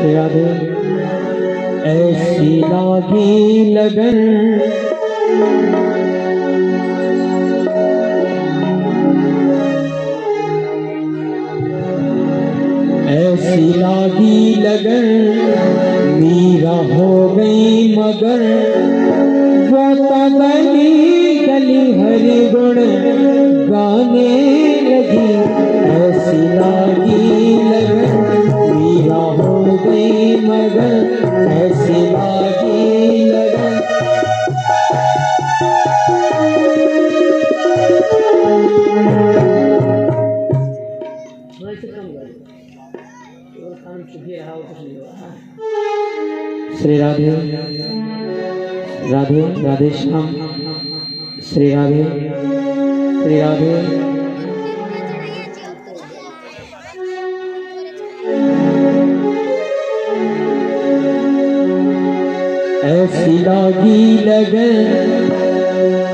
राधे ऐसी लागी लगन ऐसी लागी लगन मीरा हो गई मगर वो तो गली गली हरि गुण गाने लगी। ऐसी लागी लगन मीरा हो गई मगर ऐसी लागी लगन। श्री राधे राधे राधे श्याम श्री राधे श्री राधे। ऐसी लागी लगन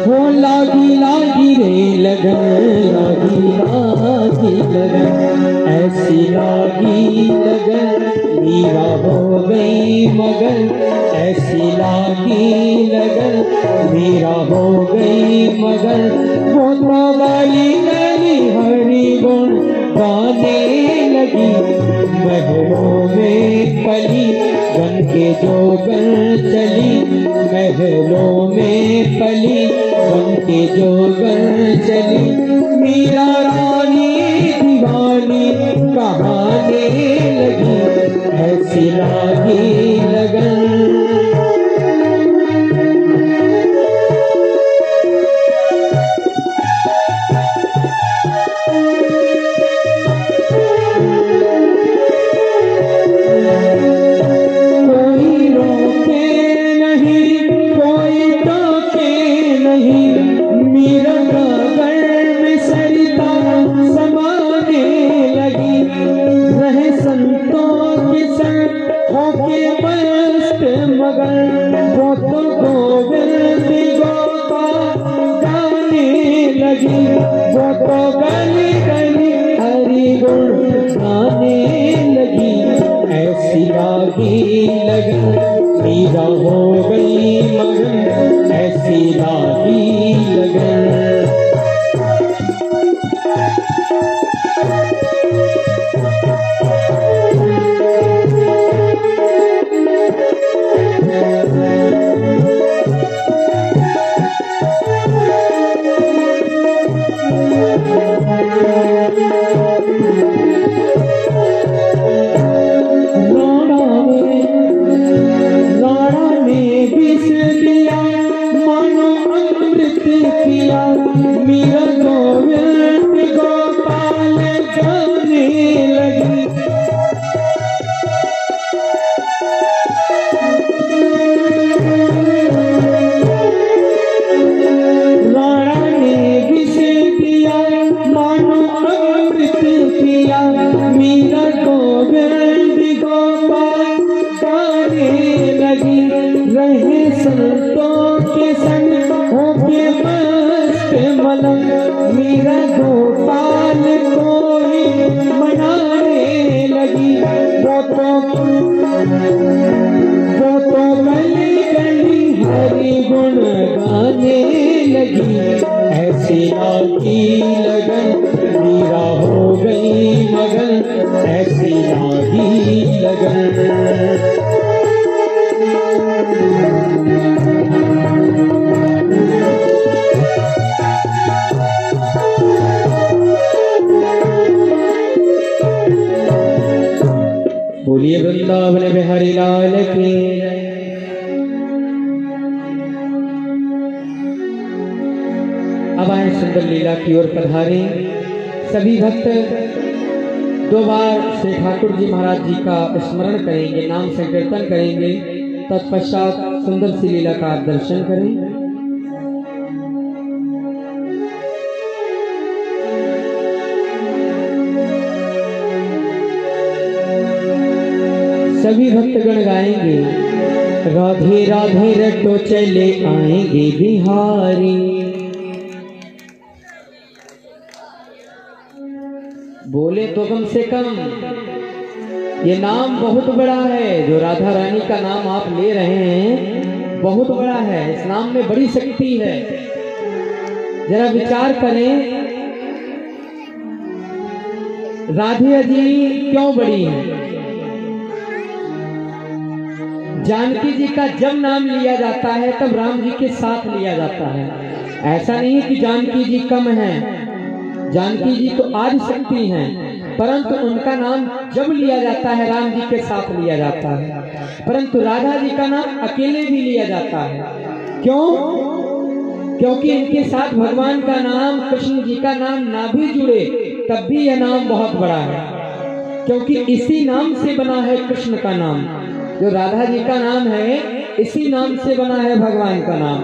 हो लागी लागी रे लगन लागी लागी लगन। ऐसी लागी लगन मीरा हो गई मगर ऐसी लागी लगन मीरा हो गई मगर वो तो गली गली हरि गुण गाने लगी। महलों में पली बन के जोगन चली महलों में पली बन के जोगन चली। मीरा रानी दीवानी कहाने लगी। ऐसी लागी लगन कोई रोके नहीं कोई टोके नहीं। मीरा गगन में सरिता समाने लगी। रहे संतों के संग होके मस्त मगर वो तो गोविंद गोपाल गाने लगी। वो तो गली गली हरि गुण गाने लगी। ऐसी लागी लगन मीरा हो गई मगन ऐसी लागी लगन। मीरा गोविंद गोपाल गाने लगी। राणा ने विष दिया मानो अमृत पिया। मीरा गोविंद गोपाल गाने लगी। रहे संतों के संग होके मलंग मीरा गोपाल कोई मनाने लगी। वो तो गली गली हरि गुण गाने लगी। ऐसी लागी लगन मीरा हो गई मगन ऐसी लागी लगन। बोलिए वृंदावन बिहारी लाल की। अब आए सुंदर लीला की ओर पधारे सभी भक्त। दो बार श्री ठाकुर जी महाराज जी का स्मरण करेंगे, नाम संकीर्तन करेंगे, तत्पश्चात सुंदर सी लीला का दर्शन करें। सभी भक्तगण गाएंगे राधे राधे रटो चले आएंगे बिहारी। बोले तो कम से कम ये नाम बहुत बड़ा है, जो राधा रानी का नाम आप ले रहे हैं बहुत बड़ा है। इस नाम में बड़ी शक्ति है। जरा विचार करें, राधे जी क्यों बड़ी है? जानकी जी का जब नाम लिया जाता है तब राम जी के साथ लिया जाता है। ऐसा नहीं कि जानकी जी कम हैं, जानकी जी तो आदि शक्ति हैं, परंतु उनका नाम जब लिया जाता है राम जी के साथ लिया जाता है, परंतु राधा जी का नाम अकेले भी लिया जाता है। क्यों? क्योंकि इनके साथ भगवान का नाम, कृष्ण जी का नाम ना भी जुड़े तब भी यह नाम बहुत बड़ा है, क्योंकि इसी नाम से बना है कृष्ण का नाम। जो राधा जी का नाम है इसी नाम से बना है भगवान का नाम।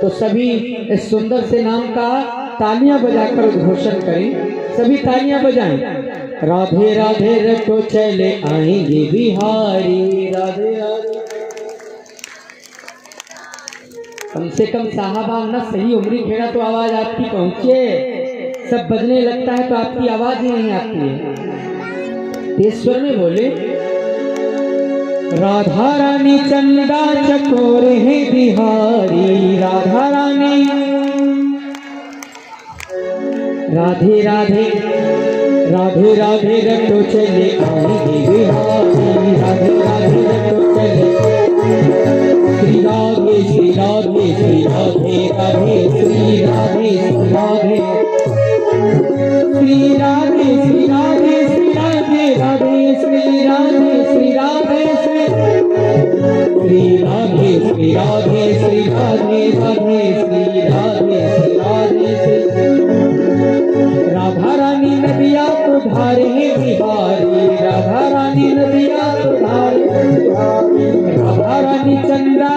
तो सभी इस सुंदर से नाम का तालियां बजाकर उद्घोषण करें। सभी तालियां बजाएं। राधे राधे रटो चले आएंगे बिहारी, राधे राधे। कम से कम साहबा ना सही उम्री खेड़ा तो आवाज आपकी पहुंचे। सब बजने लगता है तो आपकी आवाज ही नहीं आती है। तेश्वर में बोले, राधा रानी चंदा चकोर है बिहारी, राधा रानी राधे राधे राधे राधे रटो चले आएंगे बिहारी, राधे राधे रटो चले। श्री राधे श्री राधे श्री राधे राधे श्री राधे श्री राधे श्री राधे श्री राधे श्री राधे राधे श्री राधे श्री राधे श्री राधे श्री राधे श्री राधे राधे श्री राधे श्री राधे। राधा रानी नदिया तो धारे बिहारी, राधा रानी नदिया तो धारे बिहारी, राधा रानी चंदा,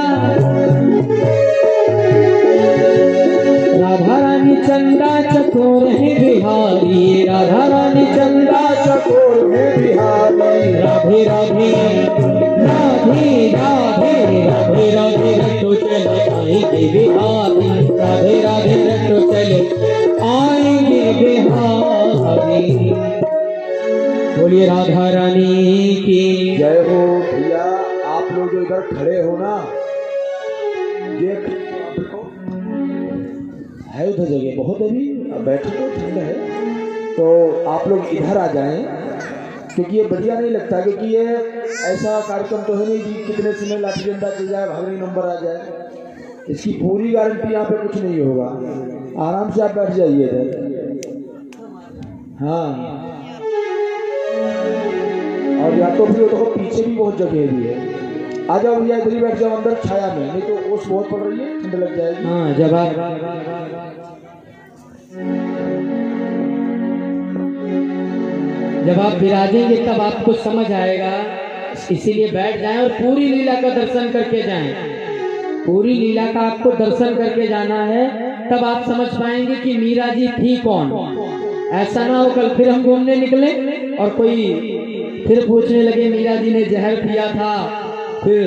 राधा रानी चंदा चकोर है बिहारी, राधा रानी चंदा चकोर है बिहारी। राधे राधे राधे राधे राधे राधे रटो चले आएंगे बिहारी, राधे राधे रटो चले आएंगे बिहारी। बोलिए राधा रानी की जय हो। भैया आप लोग जो इधर खड़े हो ना, ये है उधर जगह बहुत, अभी बैठे तो ठंड है, तो आप लोग इधर आ जाएं, क्योंकि ये बढ़िया नहीं लगता। क्योंकि ये ऐसा कार्यक्रम तो है नहीं कि कितने समय लाठी डंडा चल जाए, भागने नंबर आ जाए। इसकी पूरी गारंटी यहाँ पे कुछ नहीं होगा। आराम से आप बैठ जाइए इधर। हाँ, और या तो फिर देखो पीछे भी बहुत जगह भी है। आ जाओ भैया, इधर ही बैठ जाओ अंदर छाया में, नहीं तो ओस बहुत पड़ रही है, ठंड लग जाएगी। हाँ, जब आप विराजेंगे तब आपको समझ आएगा, इसीलिए बैठ जाएं और पूरी लीला का दर्शन करके जाएं। पूरी लीला का आपको दर्शन करके जाना है, तब आप समझ पाएंगे कि मीरा जी थी कौन। ऐसा ना हो कल फिर हम घूमने निकले और कोई फिर पूछने लगे मीरा जी ने जहर पिया था, फिर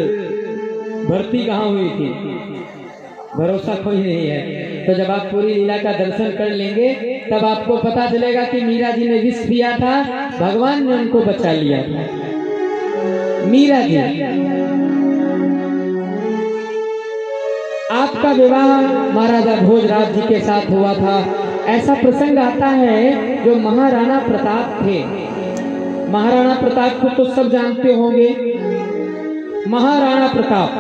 भर्ती कहाँ हुई थी। भरोसा कोई नहीं है। तो जब आप पूरी लीला का दर्शन कर लेंगे तब आपको पता चलेगा कि मीरा जी ने विष पिया था, भगवान ने उनको बचा लिया था। मीरा जी, आपका विवाह महाराजा भोजराज जी के साथ हुआ था। ऐसा प्रसंग आता है जो महाराणा प्रताप थे। महाराणा प्रताप को तो सब जानते होंगे। महाराणा प्रताप,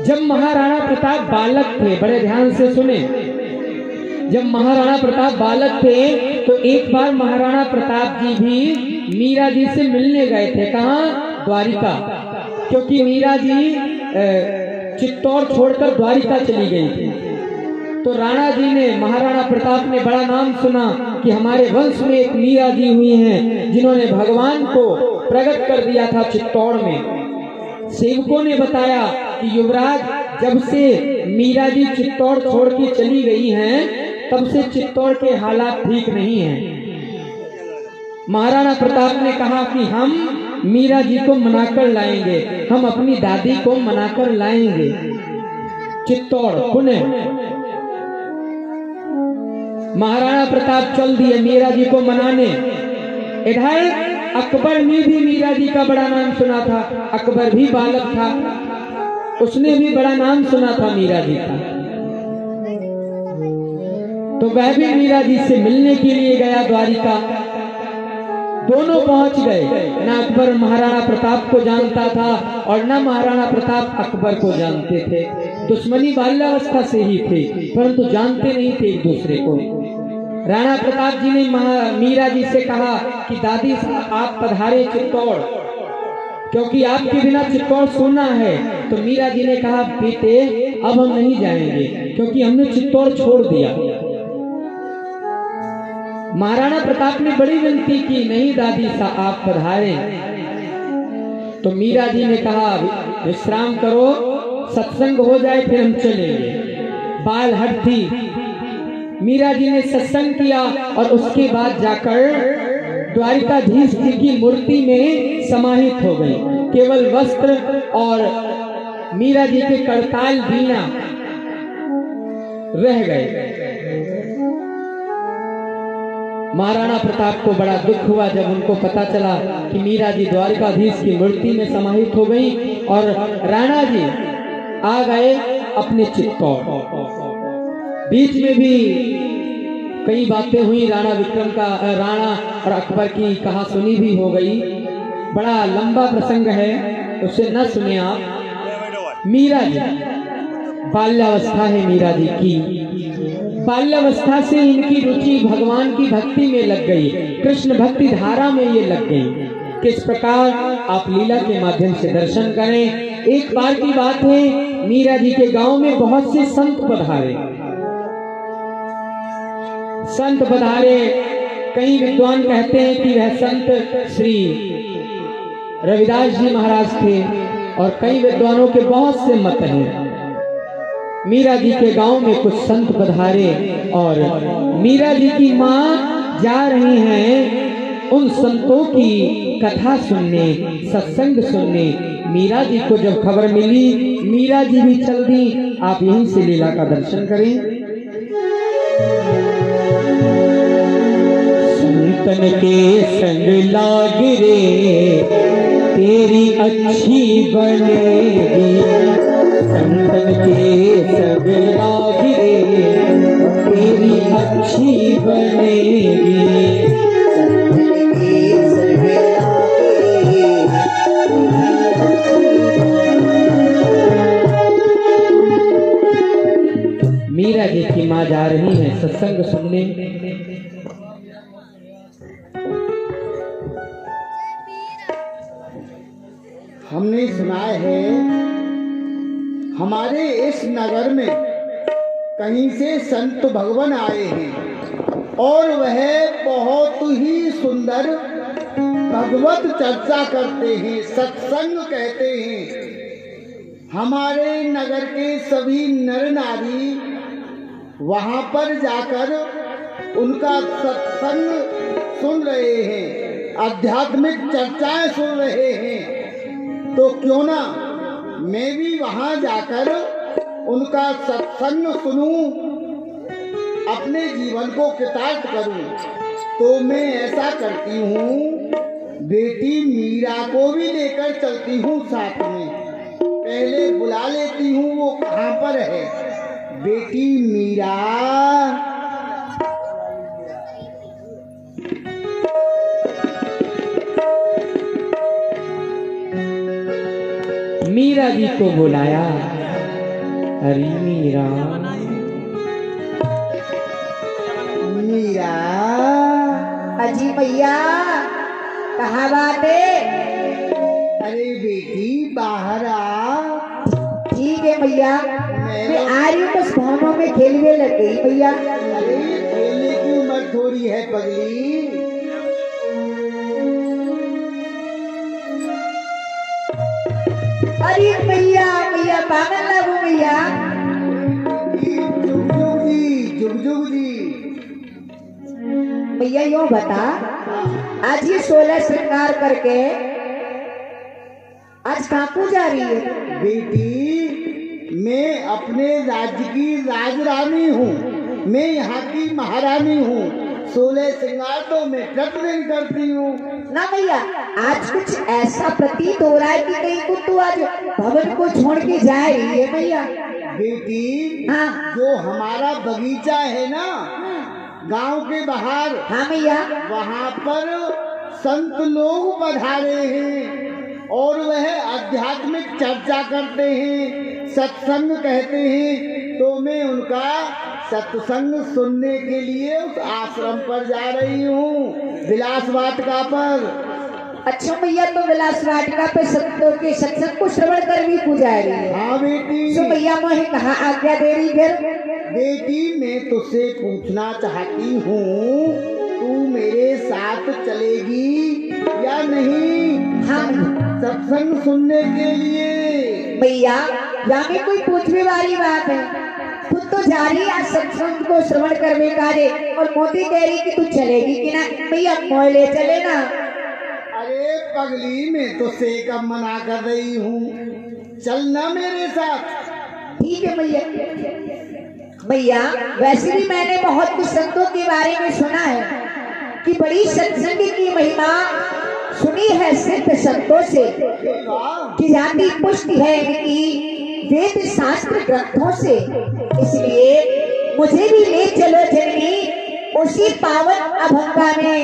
जब महाराणा प्रताप बालक थे, बड़े ध्यान से सुने, जब महाराणा प्रताप बालक थे तो एक बार महाराणा प्रताप जी भी मीरा जी से मिलने गए थे। कहाँ? द्वारिका। क्योंकि मीरा जी चित्तौड़ छोड़कर द्वारिका चली गई थी। तो राणा जी ने, महाराणा प्रताप ने बड़ा नाम सुना कि हमारे वंश में एक मीरा जी हुई हैं जिन्होंने भगवान को प्रकट कर दिया था चित्तौड़ में। सेवकों ने बताया कि युवराज, जब से मीरा जी चित्तौड़ छोड़ के चली गई हैं तब से चित्तौड़ के हालात ठीक नहीं हैं। महाराणा प्रताप ने कहा कि हम मीरा जी को मनाकर लाएंगे, हम अपनी दादी को मनाकर लाएंगे चित्तौड़ पुणे। महाराणा प्रताप चल दिए मीरा जी को मनाने। इधर अकबर ने भी मीरा जी का बड़ा नाम सुना था। अकबर भी बालक था, उसने भी बड़ा नाम सुना था मीरा जी का। तो वह भी मीरा जी से मिलने के लिए गया द्वारिका। दोनों पहुंच गए। ना अकबर महाराणा प्रताप को जानता था और ना महाराणा प्रताप अकबर को जानते थे। दुश्मनी बाल्यावस्था से ही थे, परंतु जानते नहीं थे एक दूसरे को। राणा प्रताप जी ने मीरा जी से कहा कि दादी आप पधारे चित्तौड़, क्योंकि आपके बिना चित्तौड़ सोना है। तो मीरा जी ने कहा बेटे अब हम नहीं जाएंगे, क्योंकि हमने चित्तौड़ छोड़ दिया। महाराणा प्रताप ने बड़ी विनती की, नहीं दादी आप पधारे। तो मीरा जी ने कहा विश्राम करो, सत्संग हो जाए फिर हम चलेंगे। बाल हट थी। मीरा जी ने सत्संग किया और उसके बाद जाकर द्वारिकाधीश जी की मूर्ति में समाहित हो गई। केवल वस्त्र और मीरा जी के करताल वीणा रह गए। महाराणा प्रताप को बड़ा दुख हुआ जब उनको पता चला कि मीरा जी द्वारिकाधीश की मूर्ति में समाहित हो गई और राणा जी आ गए अपने चित्तौड़। बीच में भी कई बातें हुई। राणा और अकबर की कहा सुनी भी हो गई। बड़ा लंबा प्रसंग है, उसे न सुने आप। मीरा जी, बाल्यावस्था है मीरा जी की। बाल्यावस्था से इनकी रुचि भगवान की भक्ति में लग गई, कृष्ण भक्ति धारा में ये लग गई। किस प्रकार आप लीला के माध्यम से दर्शन करें। एक बार की बात है, मीरा जी के गांव में बहुत से संत पधारे। कई विद्वान कहते हैं कि वह संत श्री रविदास जी महाराज थे और कई विद्वानों के बहुत से मत हैं। मीरा जी के गांव में कुछ संत पधारे और मीरा जी की माँ जा रही हैं उन संतों की कथा सुनने, सत्संग सुनने। मीरा जी को जब खबर मिली, मीरा जी भी चल दी। आप यहीं से लीला का दर्शन करें। संतन के संग लाग रे तेरी अच्छी बनेगी। संतन के संग लाग रे तेरी अच्छी बनेगी। मीरा जी की माँ जा रही है सत्संग सुनने। हमने सुना है हमारे इस नगर में कहीं से संत भगवान आए हैं और वह बहुत ही सुंदर भगवत चर्चा करते हैं, सत्संग कहते हैं। हमारे नगर के सभी नर नारी वहां पर जाकर उनका सत्संग सुन रहे हैं, आध्यात्मिक चर्चाएं सुन रहे हैं। तो क्यों ना मैं भी वहां जाकर उनका सत्संग सुनूं, अपने जीवन को कृतार्थ करूं। तो मैं ऐसा करती हूँ, बेटी मीरा को भी लेकर चलती हूँ साथ में। पहले बुला लेती हूँ वो कहाँ पर है। बेटी मीरा, मीरा जी को बुलाया। अरे मीरा, मीरा। अजी भैया कहाँ बात है? अरे बेटी बाहर आ। ठीक है भैया, मैं आ रही हूँ। बस भावों में खेलने लग गई भैया। अरे खेलने की उम्र थोड़ी है पगली। अरे भैया भैया पागल लगू भैया। जुग जुग जी। भैया यूँ बता, आज ये 16 श्रृंगार करके आज कहाँ को जा रही है? बेटी मैं अपने राज्य की राजरानी हूँ, मैं यहाँ की महारानी हूँ। 16 श्रृंगार तो मैं प्रतिदिन करती हूँ। ना भैया, आज कुछ ऐसा प्रतीत हो रहा है कि कहीं को तो आज भवन को छोड़ के जा रही है भैया। बेटी, हाँ। जो हमारा बगीचा है ना गांव के बाहर, हाँ भैया, वहाँ पर संत लोग पधारे हैं और वह आध्यात्मिक चर्चा करते हैं, सत्संग कहते हैं। तो मैं उनका सत्संग सुनने के लिए उस आश्रम पर जा रही हूँ, विलास वाटिका पर। अच्छा भैया, तो विलास वाटिका पे संतों के सत्संग को श्रवण कर भी पूजा रही है। हाँ बेटी। तो भैया मुझे कहाँ आज्ञा दे रही फिर? बेटी, मैं तुझसे पूछना चाहती हूँ, तू मेरे साथ चलेगी या नहीं? हाँ सत्संग सुनने के लिए। भैया, यहाँ में कोई पूछने वाली बात है? खुद तो जा रही है सत्संग को श्रवण करने का रे, और मोदी कह रही कि तू चलेगी कि ना? भैया मोह ले चले ना। अरे पगली, मैं तुझसे कब मना कर रही हूँ, चलना मेरे साथ। ठीक है भैया। भैया वैसे भी मैंने बहुत कुछ संतों के बारे में सुना है कि बड़ी सत्संग की महिमा सुनी है सिद्ध संतों से, कि जाति पुष्टि है इनकी वेद शास्त्र ग्रंथों से। इसलिए मुझे भी ले चलो जननी उसी पावन अभंगा में,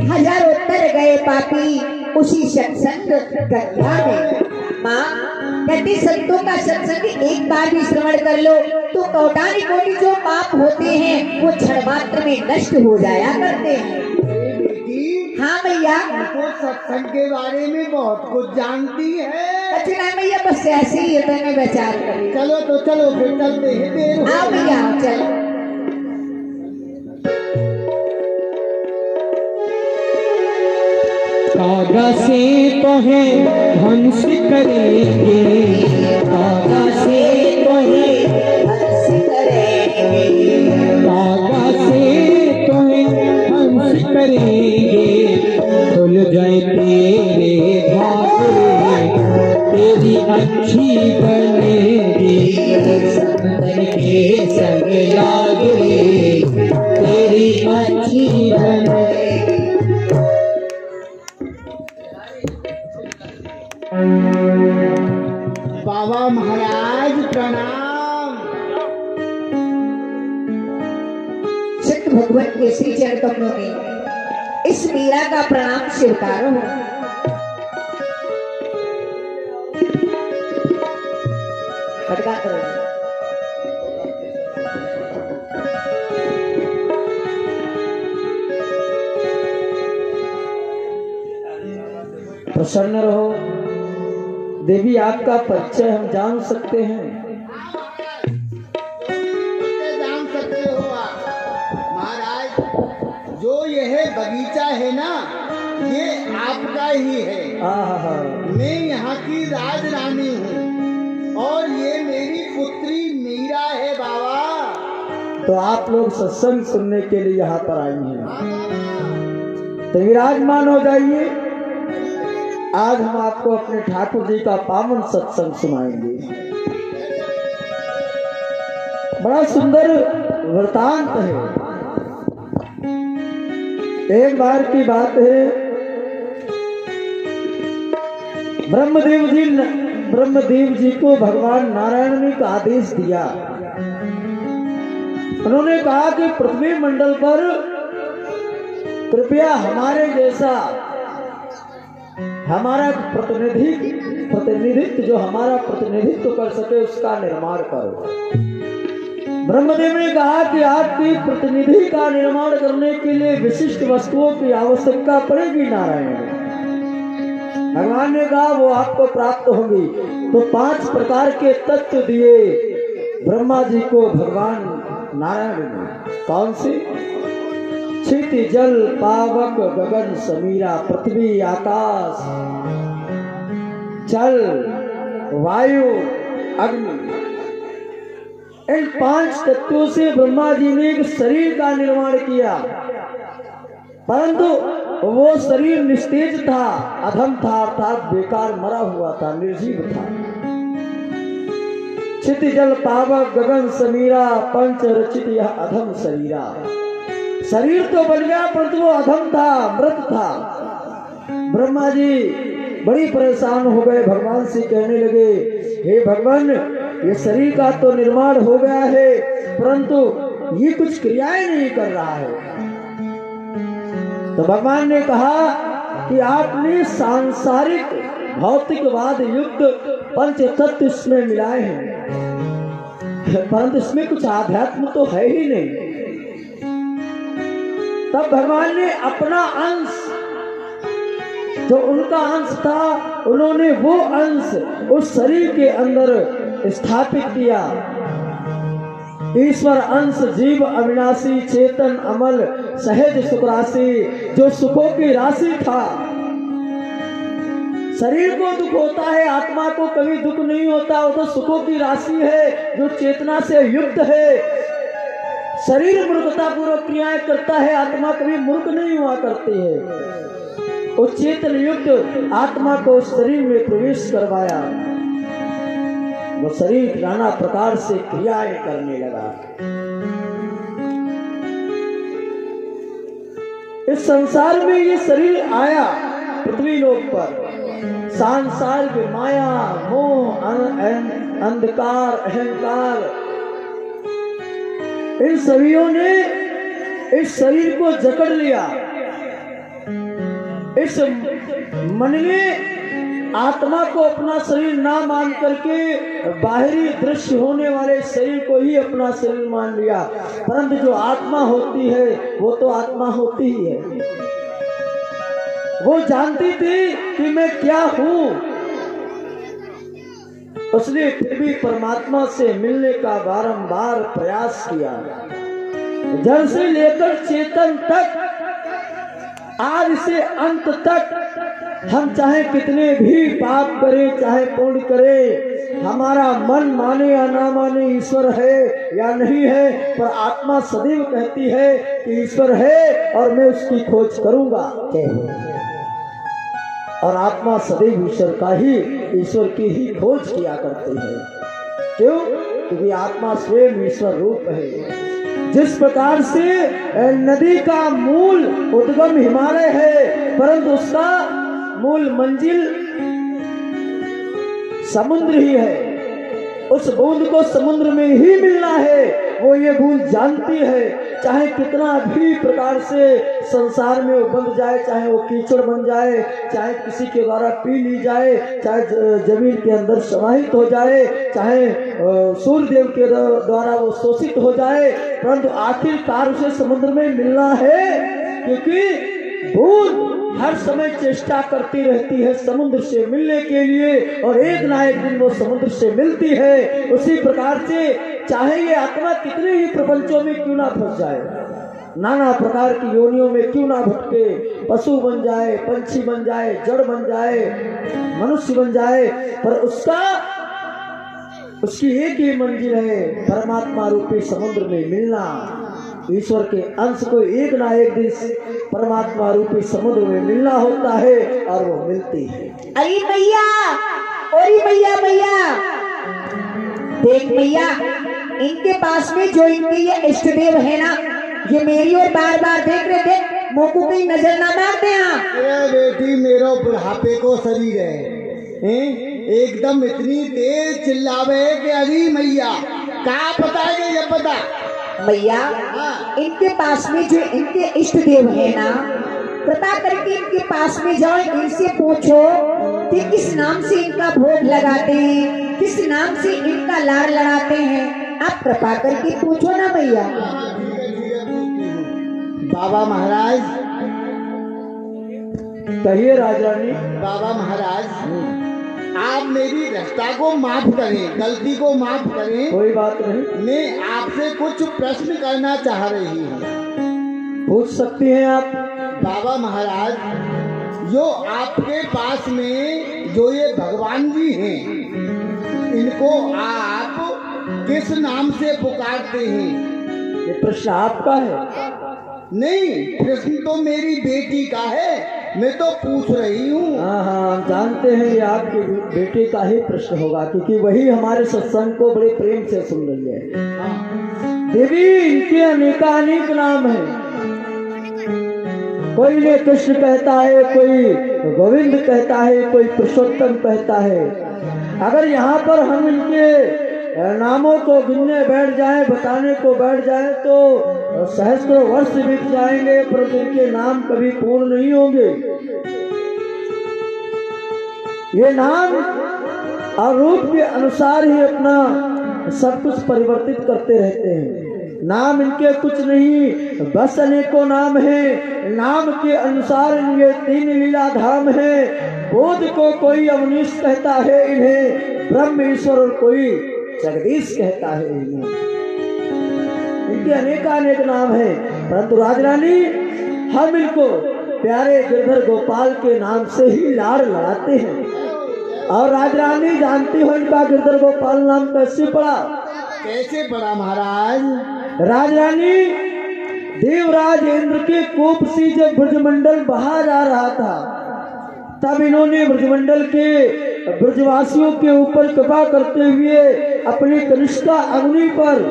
हजारों तर गए पापी उसी सत्संग गंगा में। माँ कहती संतों का सत्संग एक बार भी श्रवण कर लो तो कौटानी कोटि जो पाप होते हैं वो क्षण मात्र में नष्ट हो जाया करते हैं। बेटी, हाँ भैया। तो सत्संग के बारे में बहुत कुछ जानती है। अच्छा नहीं भैया, बस ऐसे ही है, मैंने विचार कर। चलो तो चलो फिर चलते हैं, देर हो आओ भैया आओ, चलो। कागा से तो है हंस करेंगे, कागा से तो है हंस करेंगे, कागा से तो है हंस करेंगे। खुल जाए तेरे भाग, तेरी अच्छी बनेगी, संतन के संग लागे, तेरी अच्छी बनेगी। बाबा महाराज प्रणाम। सिद्ध भगवान के श्री चरण कमलों में इस मीरा का प्रणाम स्वीकारो। खड़का करो। प्रसन्न रहो। देवी, आपका परिचय हम जान सकते हैं? जान सकते हो आप महाराज, जो यह बगीचा है ना, ये आपका ही है। आहा, मैं यहाँ की राज रानी हूँ और ये मेरी पुत्री मीरा है बाबा। तो आप लोग सत्संग सुनने के लिए यहाँ पर आई हैं, तो विराजमान हो जाइए। आज हम आपको अपने ठाकुर जी का पावन सत्संग सुनाएंगे। बड़ा सुंदर वृतांत है। एक बार की बात है, ब्रह्मदेव जी को भगवान नारायण ने एक आदेश दिया। उन्होंने कहा कि पृथ्वी मंडल पर कृपया हमारे जैसा, हमारा प्रतिनिधित्व जो हमारा प्रतिनिधित्व कर सके उसका निर्माण करो। ब्रह्मदेव ने कहा कि आपकी प्रतिनिधि का निर्माण करने के लिए विशिष्ट वस्तुओं की आवश्यकता पड़ेगी नारायण। भगवान ने कहा वो आपको प्राप्त होंगी। तो 5 प्रकार के तत्व दिए ब्रह्मा जी को भगवान नारायण ने। कौन से? क्षिति जल पावक गगन समीरा, पृथ्वी आकाश जल वायु अग्नि। इन 5 तत्वों से ब्रह्मा जी ने एक शरीर का निर्माण किया, परंतु वो शरीर निस्तेज था, अधम था, अर्थात बेकार मरा हुआ था, निर्जीव था। क्षिति जल पावक गगन समीरा पंच रचित यह अधम शरीरा। शरीर तो बन गया परंतु वो अधम था, मृत था। ब्रह्मा जी बड़ी परेशान हो गए, भगवान से कहने लगे, हे भगवान, ये शरीर का तो निर्माण हो गया है परंतु ये कुछ क्रियाएं नहीं कर रहा है। तो भगवान ने कहा कि आपने सांसारिक भौतिकवाद युक्त पंच तत्व इसमें मिलाए हैं परंतु इसमें कुछ आध्यात्म तो है ही नहीं। तब भगवान ने अपना अंश, जो उनका अंश था, उन्होंने वो अंश उस शरीर के अंदर स्थापित किया। ईश्वर अंश जीव अविनाशी चेतन अमल सहज सुख राशि, जो सुखों की राशि था। शरीर को दुख होता है, आत्मा को कभी दुख नहीं होता, वो तो सुखों की राशि है जो चेतना से युक्त है। शरीर मूर्खता पूर्वक क्रियाएं करता है, आत्मा कभी मूर्ख नहीं हुआ करती है। उस चेतन युक्त आत्मा को शरीर में प्रवेश करवाया, वो शरीर नाना प्रकार से क्रियाएं करने लगा। इस संसार में ये शरीर आया पृथ्वी लोक पर, सांसारिक माया मोह अंधकार अहंकार, इन सभीयों ने इस शरीर को जकड़ लिया। इस मन में आत्मा को अपना शरीर ना मान करके बाहरी दृश्य होने वाले शरीर को ही अपना शरीर मान लिया, परंतु जो आत्मा होती है वो तो आत्मा होती ही है। वो जानती थी कि मैं क्या हूँ, उसने फिर भी परमात्मा से मिलने का बारंबार प्रयास किया। जड़ से लेकर चेतन तक, आज से अंत तक हम चाहे कितने भी पाप करें, चाहे पुण्य करें, हमारा मन माने या ना माने ईश्वर है या नहीं है, पर आत्मा सदैव कहती है कि ईश्वर है और मैं उसकी खोज करूंगा। और आत्मा सदैव ईश्वर का ही, ईश्वर की ही खोज किया करती है। क्यों? क्योंकि आत्मा स्वयं ईश्वर रूप है। जिस प्रकार से नदी का मूल उद्गम हिमालय है, परंतु उसका मूल मंजिल समुद्र ही है। उस बूंद को समुद्र में ही मिलना है, वो ये बूंद जानती है। चाहे कितना भी प्रकार से संसार में वो बंध जाए, चाहे वो कीचड़ बन जाए, चाहे किसी के द्वारा पी ली जाए, चाहे जमीन के अंदर समाहित हो जाए, चाहे सूर्य देव के द्वारा वो शोषित हो जाए, परंतु आखिरकार उसे समुद्र में मिलना है। क्योंकि बूंद हर समय चेष्टा करती रहती है समुद्र से मिलने के लिए, और एक ना एक दिन वो समुद्र से मिलती है। उसी प्रकार से चाहे ये आत्मा कितने ही प्रपंचों में क्यों ना फंस जाए, नाना प्रकार की योनियों में क्यों ना भटके, पशु बन जाए, पंछी बन जाए, जड़ बन जाए, मनुष्य बन जाए, पर उसकी एक ही मंजिल है, परमात्मा रूपी समुद्र में मिलना। ईश्वर के अंश को एक ना एक दिन परमात्मा रूपी समुद्र में मिलना होता है, और वो मिलती है। अरे भैया, अरे भैया भैया देख भैया, इनके पास में जो इनके ये इष्ट देव है ना, ये मेरी और बार बार देख रहे थे, मुँह को कहीं नजर ना मारते हैं। अरे बेटी, मेरा बुढ़ापे को शरीर है, एकदम इतनी तेज चिल्लावे कि अरे मैया क्या पता है, ये पता भैया, इनके पास में जो इनके इष्ट देव है ना, कृपा करके इनके पास में जाओ, इनसे पूछो कि किस नाम से इनका भोग लगाते हैं, किस नाम से इनका लाड़ लड़ाते हैं। आप कृपा करके पूछो ना भैया। बाबा महाराज, कहिए राजरानी। बाबा महाराज, आप मेरी रस्ता को माफ करें, गलती को माफ करें। कोई बात नहीं, मैं आपसे कुछ प्रश्न करना चाह रही हूँ। पूछ सकती हैं आप। बाबा महाराज, जो आपके पास में जो ये भगवान जी हैं, इनको आप किस नाम से पुकारते हैं? ये प्रश्न आपका है? नहीं, प्रश्न तो मेरी बेटी का है, मैं तो पूछ रही हूँ। हाँ हाँ, हम जानते हैं ये आपके बेटे का ही प्रश्न होगा, क्योंकि वही हमारे सत्संग को बड़े प्रेम से सुन रही है। देवी, इनके अनेकानेक नाम है, कोई ने कृष्ण कहता है, कोई गोविंद कहता है, कोई पुरुषोत्तम कहता है। अगर यहाँ पर हम इनके नामों को गिनने बैठ जाएं, बताने को बैठ जाएं तो सहस्त्रों वर्ष बीत जाएंगे, पर इनके नाम कभी पूर्ण नहीं होंगे। ये नाम और रूप के अनुसार ही अपना सब कुछ परिवर्तित करते रहते हैं। नाम इनके कुछ नहीं, बस अनेकों नाम हैं। नाम के अनुसार इनके 3 लीला धाम है। बोध को कोई अवनीश कहता है इन्हें, ब्रह्म ईश्वर और कोई जगदीश कहता है इन्हें। इनके अनेकानेक नाम हैं, परंतु राजरानी हम इनको प्यारे गिरधर गोपाल के नाम से ही लाड़ लड़ाते हैं। और राजरानी जानती हो इनका गिरधर गोपाल नाम कैसे पड़ा? कैसे पड़ा महाराज? राजरानी देवराज इंद्र के कोप से जब ब्रजमंडल बहा जा रहा था, तब इन्होंने ब्रजमंडल के ब्रजवासियों के ऊपर कृपा करते हुए अपनी कनिष्ठा अग्नि पर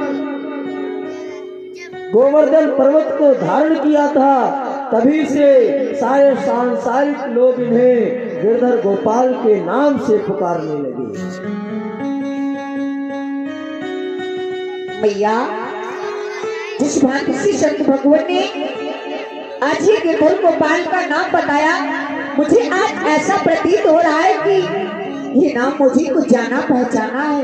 गोवर्धन पर्वत को धारण किया था। तभी से सारे सांसारिक लोग इन्हें गिरधर गोपाल के नाम से पुकारने लगे। भैया, जिस भांति से संत भगवान ने आज ये गिरधर गोपाल का नाम बताया, मुझे आज ऐसा प्रतीत हो रहा है कि ये नाम मुझे कुछ जाना पहचाना है।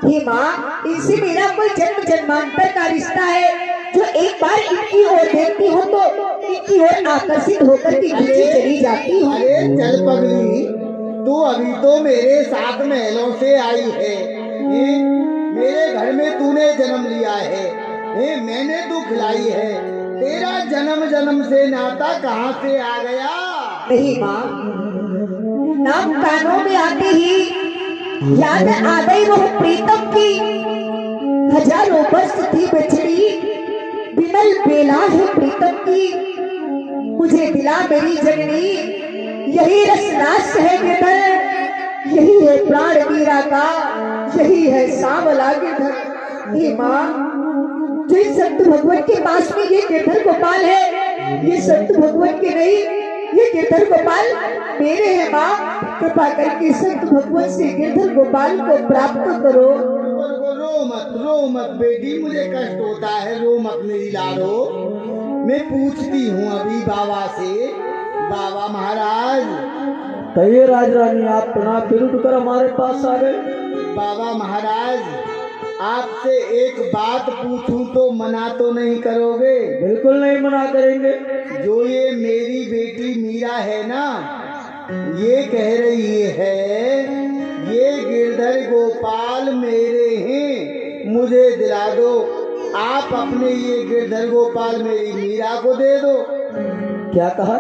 हे माँ, इनसे मेरा कोई जन्म जन्मांतर का रिश्ता है, जो एक बार इनकी ओर देखती हूँ तो इनकी ओर आकर्षित होकर के पीछे चली जाती हूँ। अरे चल पगली, तू अभी तो मेरे 7 महलों से आई है। मेरे घर में तूने जन्म लिया है, मैंने तू खिलाई है। तेरा जन्म जन्म से नाता कहाँ से आ गया? नहीं माँ, नाम कानों में आते ही याद आ गई वो प्रीतम की। हजारों वर्ष थी बिछड़ी, विमल बेला है प्रीतम की। मुझे दिला मेरी जननी, यही रसरास है गिरधर, यही है प्राण मीरा का, यही है सांवला गिरधर। हे माँ, जो संत भगवान के पास में ये गिरधर गोपाल है, ये संत भगवान के नहीं, ये गिरधर गोपाल मेरे हैं। माँ, कृपा करके संत भगवान से गिरधर गोपाल को प्राप्त करो। रो मत बेटी, मुझे कष्ट होता है, रो मत मेरी लाडो। मैं पूछती हूँ अभी बाबा से। बाबा महाराज। कहिए राजरानी, आप पुनः फिर उठकर हमारे पास आ गए। बाबा महाराज, आपसे एक बात पूछूं तो मना तो नहीं करोगे? बिल्कुल नहीं मना करेंगे। जो ये मेरी बेटी मीरा है ना, ये कह रही है ये गिरधर गोपाल मेरे हैं, मुझे दिला दो। आप अपने ये गिरधर गोपाल मेरी मीरा को दे दो। क्या कहा?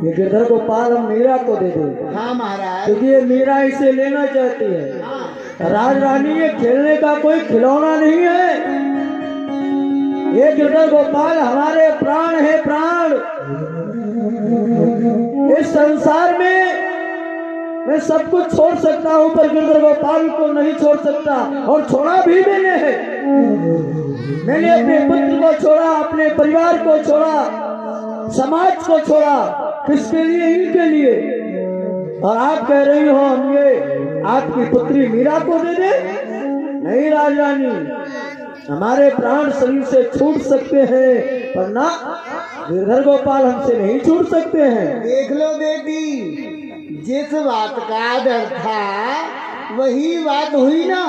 ये गिरधर गोपाल हम मीरा को दे दो? हाँ महाराज। क्योंकि ये मीरा इसे लेना चाहती है। हाँ। राजरानी, ये खेलने का कोई खिलौना नहीं है। ये गिरधर गोपाल हमारे प्राण है, प्राण। इस संसार में मैं सब कुछ छोड़ सकता हूँ, पर गिरधर गोपाल को नहीं छोड़ सकता, और छोड़ा भी मैंने है। मैंने अपने पुत्र को छोड़ा, अपने परिवार को छोड़ा, समाज को छोड़ा। किसके लिए? इनके लिए। और आप कह रही हो हम ये आपकी पुत्री मीरा को दे दे? नहीं राजरानी, हमारे प्राण शरीर से छूट सकते हैं, पर ना गिरधर गोपाल हमसे नहीं छूट सकते हैं। देख लो बेटी, जिस बात का डर था वही बात हुई ना।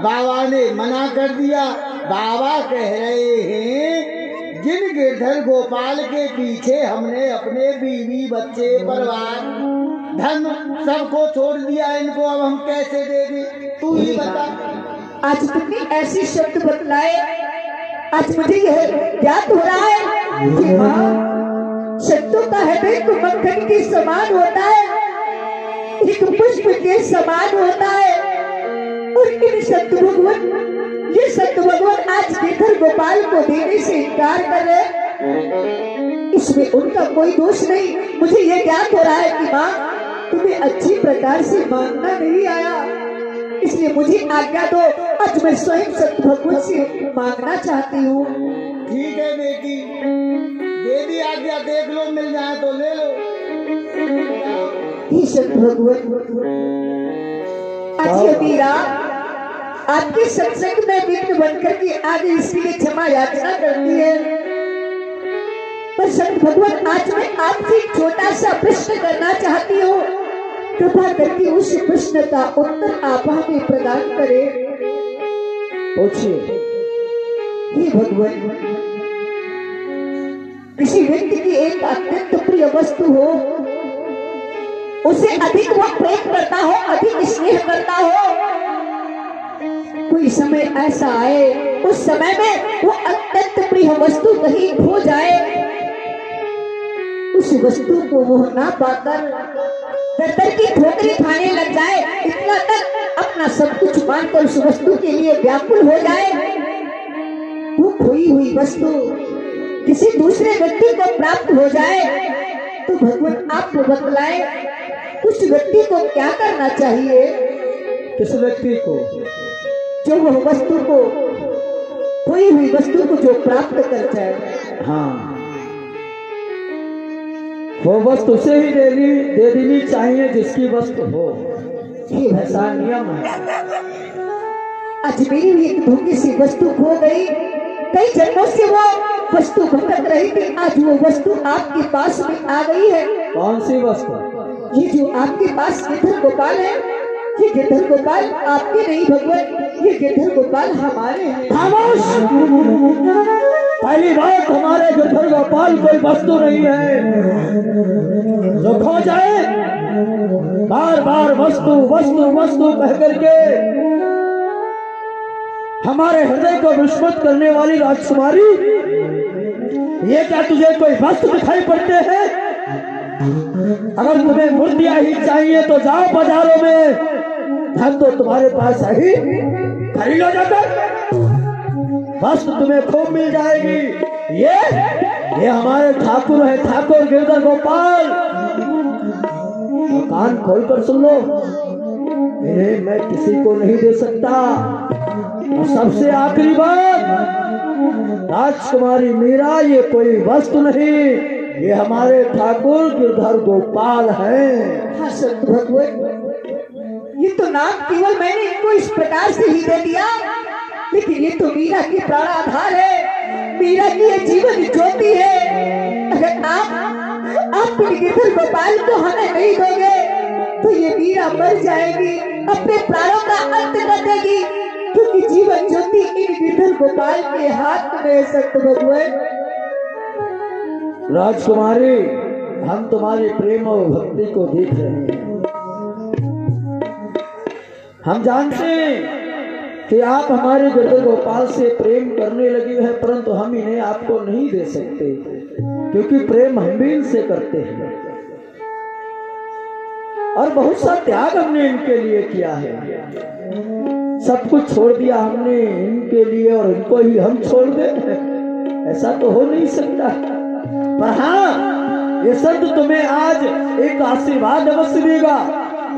बाबा ने मना कर दिया। बाबा कह रहे हैं जिन गिरधर गोपाल के पीछे हमने अपने बीवी बच्चे परिवार धन सबको छोड़ दिया, इनको अब हम कैसे दे दें? तू ही बता। आज तुमने ऐसी शब्द बतलाए, आज मुझे यह ज्ञात हो रहा है कि हाँ, शब्दों का हृदय तो मक्खन के समान होता है, एक पुष्प के समान होता है। और इन संत भगवान, ये संत भगवान आज गिरधर गोपाल को देने से इनकार कर रहे, इसमें उनका कोई दोष नहीं। मुझे ये ज्ञात हो रहा है कि माँ, तुम्हें अच्छी प्रकार से मांगना नहीं आया, इसलिए मुझे आज्ञा दो, आज मैं स्वयं संत भगवान से मांगना चाहती हूँ। ठीक है बेटी, दे दी आज्ञा, देख लो, मिल जाए तो ले लो। हे संत भगवान, आज ये मीरा आपके सत्संग में विघ्न बनकर के आगे इसलिए क्षमा याचना करती है। पर संत भगवान, आज मैं आपसे एक छोटा सा प्रश्न करना चाहती हूँ। कृपा करके उस प्रश्न का उत्तर आप हमें प्रदान करें। पूछिए। हे भगवान, किसी व्यक्ति की एक अत्यंत प्रिय वस्तु हो, उसे अधिक वो प्रेम करता हो, अधिक स्नेह करता हो, कोई समय ऐसा आए उस समय में वो अत्यंत प्रिय वस्तु कहीं खो जाए, उस वस्तु को वो ना पाकर दर की ठोकरी खाने लग जाए, इतना तक अपना सब कुछ मानकर उस वस्तु के लिए व्याकुल हो जाए। वो खोई हुई वस्तु किसी दूसरे व्यक्ति को प्राप्त हो जाए तो भगवान आपको बतलाए उस व्यक्ति को क्या करना चाहिए। किस व्यक्ति को? जो वह वस्तु को, खोई हुई वस्तु को जो प्राप्त कर जाए। हाँ, वो वस्तु उसे ही दे देनी चाहिए जिसकी वस्तु हो, ऐसा नियम है। आज मेरी भी एक धोखी सी वस्तु खो गई, कई जन्मों से वो वस्तु भटक रही थी, आज वो वस्तु आपके पास में आ गई है। कौन सी वस्तु? ये जो आपके पास गिरधर गोपाल है, ये गिरधर गोपाल आपके नहीं भगवान, ये गिरधर गोपाल हमारे हैं। खामोश! पहली बात, हमारे गिरधर गोपाल कोई वस्तु नहीं है जो खो जाए। बार बार वस्तु वस्तु वस्तु कह करके हमारे हृदय को विस्मृत करने वाली राजकुमारी, ये क्या तुझे कोई वस्तु दिखाई पड़ते हैं? अगर तुम्हें मूर्तियां ही चाहिए तो जाओ बाजारों में, धन तो तुम्हारे पास है ही, खरीद लो जाकर, वस्तु तुम्हें खूब मिल जाएगी। ये हमारे ठाकुर है, ठाकुर गिरधर गोपाल। तो कान खोल कर सुन लो, इन्हें मैं किसी को नहीं दे सकता। और सबसे आखिरी बात, राजकुमारी मीरा ये कोई वस्तु नहीं, ये हमारे ठाकुर गिरधर गोपाल हैं। हाँ संत भगवान, ये तो नाम केवल मैंने इनको इस प्रकार से ही दे दिया, लेकिन ये तो मीरा की प्राणाधार है, मीरा की ये जीवन ज्योति है। अगर आप गिरधर गोपाल को हमें नहीं दोगे तो ये मीरा मर जाएगी, अपने प्राणों का अंत कर देगी, क्योंकि जीवन ज्योति इन गिरधर गोपाल के हाथ में। संत भगवान, राजकुमारी, हम तुम्हारे प्रेम और भक्ति को देख रहे हैं। हम जानते हैं कि आप हमारे गिरधर गोपाल से प्रेम करने लगी है, परंतु हम इन्हें आपको नहीं दे सकते, क्योंकि प्रेम हम भी इनसे करते हैं और बहुत सा त्याग हमने इनके लिए किया है। सब कुछ छोड़ दिया हमने इनके लिए और इनको ही हम छोड़ दे, ऐसा तो हो नहीं सकता। पर हाँ, ये संत तुम्हें आज एक आशीर्वाद अवश्य देगा।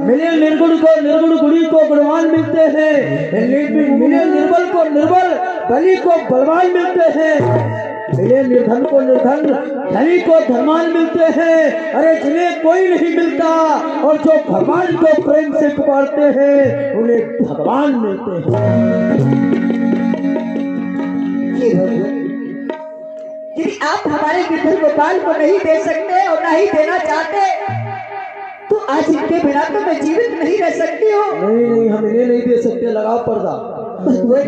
मिले निर्गुण को निर्गुण, गुणी को गुणवान मिलते हैं, मिले निर्बल को निर्बल, बलि को बलवान मिलते हैं, मिले निर्धन को निर्धन, धनी को धनवान मिलते हैं। अरे जिन्हें कोई नहीं मिलता और जो भगवान को प्रेम से पुकारते हैं उन्हें भगवान मिलते हैं। यदि आप हमारे गिरधर गोपाल को नहीं दे सकते और नहीं देना चाहते तो आज इनके बिना तो मैं जीवित नहीं रह सकती हूँ। नहीं नहीं, हम इन्हें नहीं दे सकते, लगाओ पर्दा,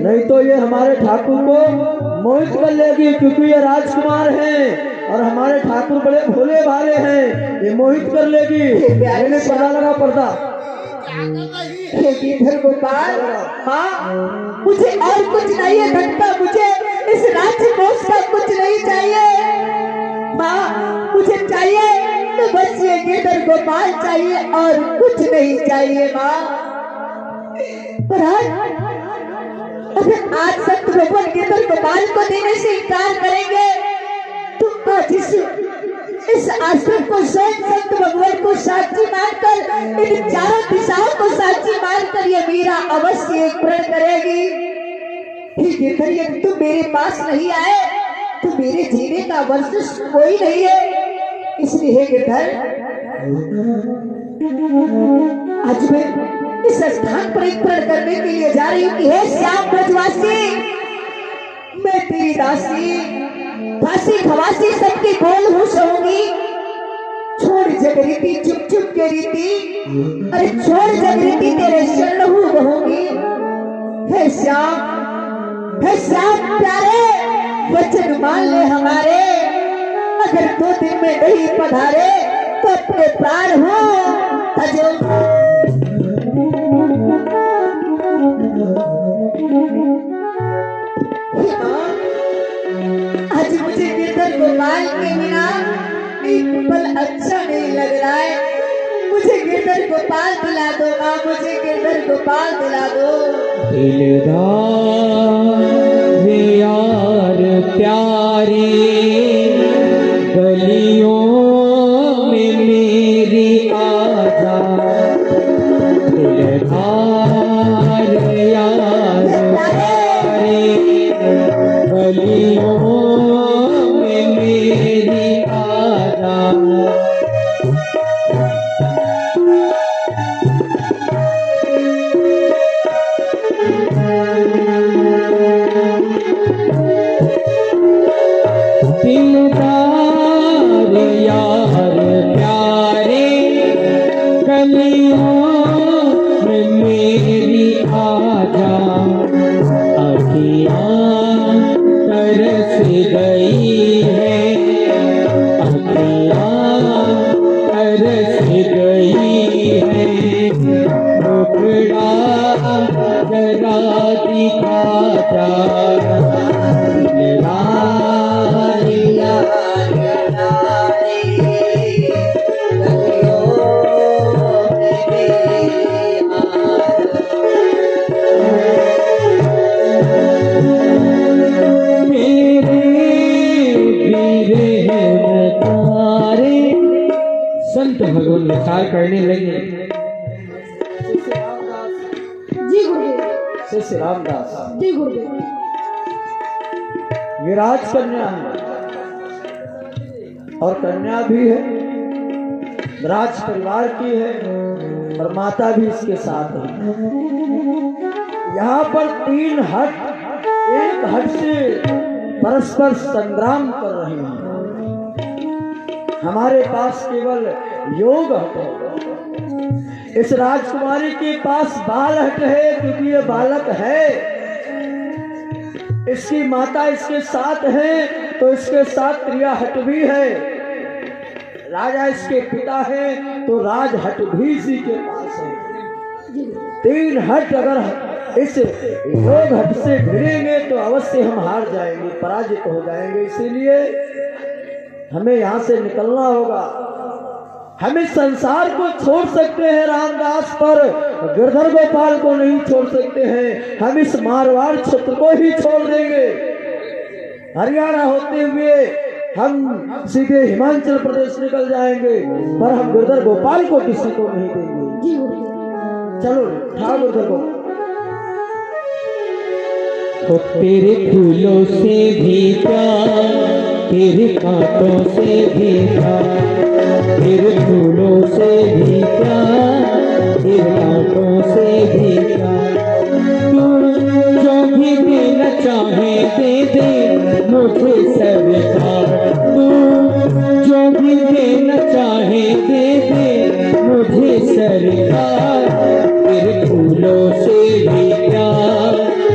नहीं तो ये हमारे ठाकुर को मोहित कर लेगी, क्योंकि ये राजकुमार हैं और हमारे ठाकुर बड़े भोले भाले हैं, ये मोहित कर लेगी। इन्हें पर्दा लगा, पर्दा। गिरधर गोपाल, हाँ, मुझे और कुछ नहीं है घटता, मुझे इस राज्य कोष का कुछ नहीं चाहिए माँ, मुझे चाहिए तो बस ये गिरधर गोपाल चाहिए और कुछ नहीं चाहिए माँ। पर अगर आज संत भगवान गिरधर गोपाल को देने से इनकार करेंगे तो आज इस आश्रम को स्वयं संत भगवान को साक्षी मानकर, इन चारों दिशाओं को साक्षी मानकर ये मीरा अवश्य एक प्रण करेगी। गिरधर, यदि तुम मेरे पास नहीं आए तो मेरे जीने का वर्ष कोई नहीं है। इसलिए गिरधर आज मैं इस स्थान पर एक प्रण करने के लिए जा रही हूँ कि हे श्याम ब्रजवासी, मैं तेरी दासी फांसी खवासी सबकी बोल होश होगी। छोड़ जगरीति चुप चुप के रीति, अरे छोड़ जगरीति तेरे शरण हूँ बहूंगी। हे श्याम प्यारे, वचन मान ले हमारे, अगर 2 दिन में नहीं पधारे तो अपने प्राण हो तजो। आज मुझे गिरधर गोपाल के बिना एक पल अच्छा नहीं लग रहा है। मुझे गिरधर गोपाल दिला दो माँ, मुझे गिरधर गोपाल दिला दो। दिलदार यार प्यारे, गलियों में मेरी आजा। दिलदार यार प्यारे, गलियों में मेरी आजा। दिलदार यार प्यारे, गलियों में मेरी आजा। अखियाँ तरस गई है, अखियाँ तरस गई है। मुखड़ा जरा दिखा जा। संत भगवान विचार करने लगे। जी गुरुदेव, श्री रामदास जी गुरुदेव। ये राजकन्या है और कन्या भी है, राज परिवार की है और माता भी इसके साथ है। यहाँ पर 3 हट एक हट से परस्पर संग्राम कर रहे हैं। हमारे पास केवल योग हट है, इस राजकुमारी के पास बाल हट है क्योंकि ये बालक है। इसकी माता इसके साथ है तो इसके साथ प्रिया हट भी है। राजा इसके पिता है तो राज हट भी इसी के पास है। 3 हट अगर इस योग हट से भिड़ेंगे तो अवश्य हम हार जाएंगे, पराजित हो जाएंगे। इसीलिए हमें यहाँ से निकलना होगा। हम इस संसार को छोड़ सकते हैं रामदास, पर गिरधर गोपाल को नहीं छोड़ सकते हैं। हम इस मारवाड़ क्षेत्र को ही छोड़ देंगे। हरियाणा होते हुए हम सीधे हिमाचल प्रदेश निकल जाएंगे, पर हम गिरधर गोपाल को किसी को नहीं देंगे। चलो ठाकुर गिरधर गोपाल। तो तेरे फूलों से भी प्यार, तेरे कांटों से भी प्यार, तेरे फूलों से भी प्यार, तेरे कांटों से भी प्यार। तू जो भी देना चाहे दे दे मुझे सरकार। तू जो भी देना चाहे दे दे मुझे सरकार। तेरे फूलों से भी प्यार,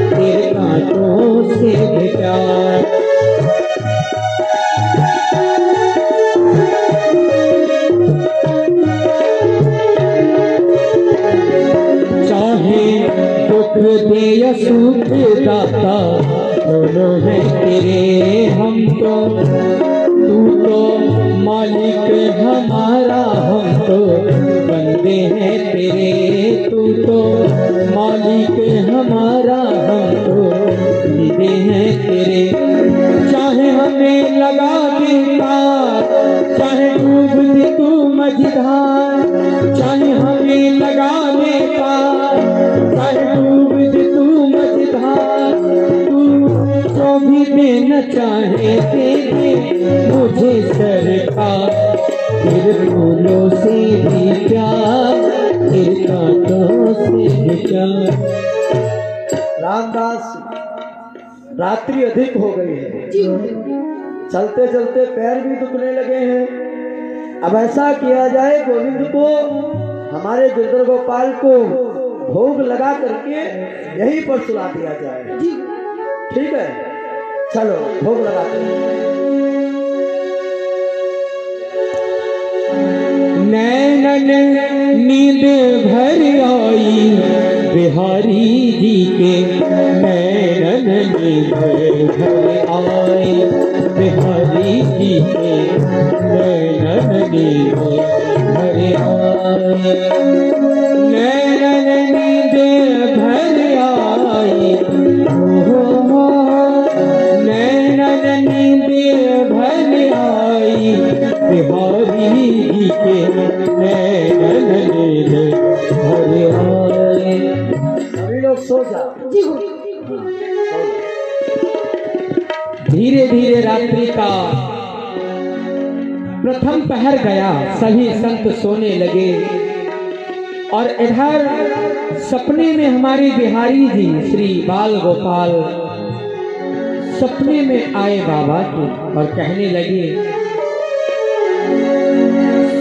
तेरे कांटों से भी प्यार। चाहे दुख दे या सुख दाता, दोनों है तेरे हम तो। तू तो मालिक हमारा, हम तो बंदे हैं तेरे। तू तो मालिक हमारा, हम तो बंदे हैं तेरे। चाहे हमें लगा दे पार, चाहे डूब दे तू मझधार। चाहे हमें लगा दे पार, चाहे डूब दे तू मझधार। तू जो भी देना न चाहे देंगे मुझे सरकार, फिर फूलों से भी प्यार, फिर कांटों से भी प्यार। रामदास, रात्रि अधिक हो गई है, चलते चलते पैर भी दुखने लगे हैं। अब ऐसा किया जाए, गोविंद को, हमारे गिरधर गोपाल को भोग लगा करके यहीं पर सुला दिया जाए। ठीक है, चलो भोग लगाते हैं। नैनन नींद भर आई बिहारी जी के, नैनन नींद भर आई बिहारी जी के, नैनन नींद भर आई, नैनन नींद भर आई, नैनन नींद भर आई बिहारी जी के, नैनन नींद भर आई। सभी लोग सो जाओ। धीरे धीरे रात्रि का प्रथम पहर गया, सभी संत सोने लगे और इधर सपने में हमारे बिहारी जी श्री बाल गोपाल सपने में आए बाबा के और कहने लगे,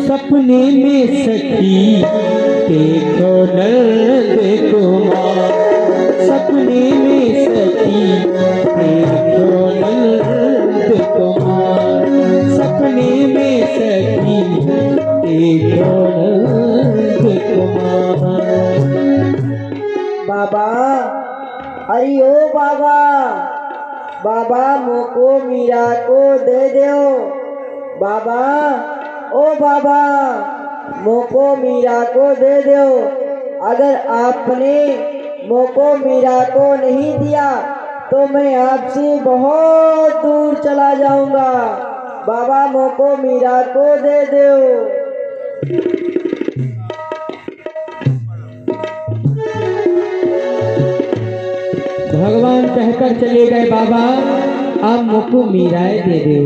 सपने में सखी देखो नंद कुमार, सपने में सखी देखो नंद कुमार, सपने में सखी देखो नंद कुमार। बाबा, अरे ओ बाबा, बाबा मोको मीरा को दे दो। बाबा, ओ बाबा, मोको मीरा को दे दो। अगर आपने मोको मीरा को नहीं दिया तो मैं आपसे बहुत दूर चला जाऊंगा। बाबा, मोको मीरा को दे दो। भगवान कहकर चले गए, बाबा आप मोको मीराएं दे दो।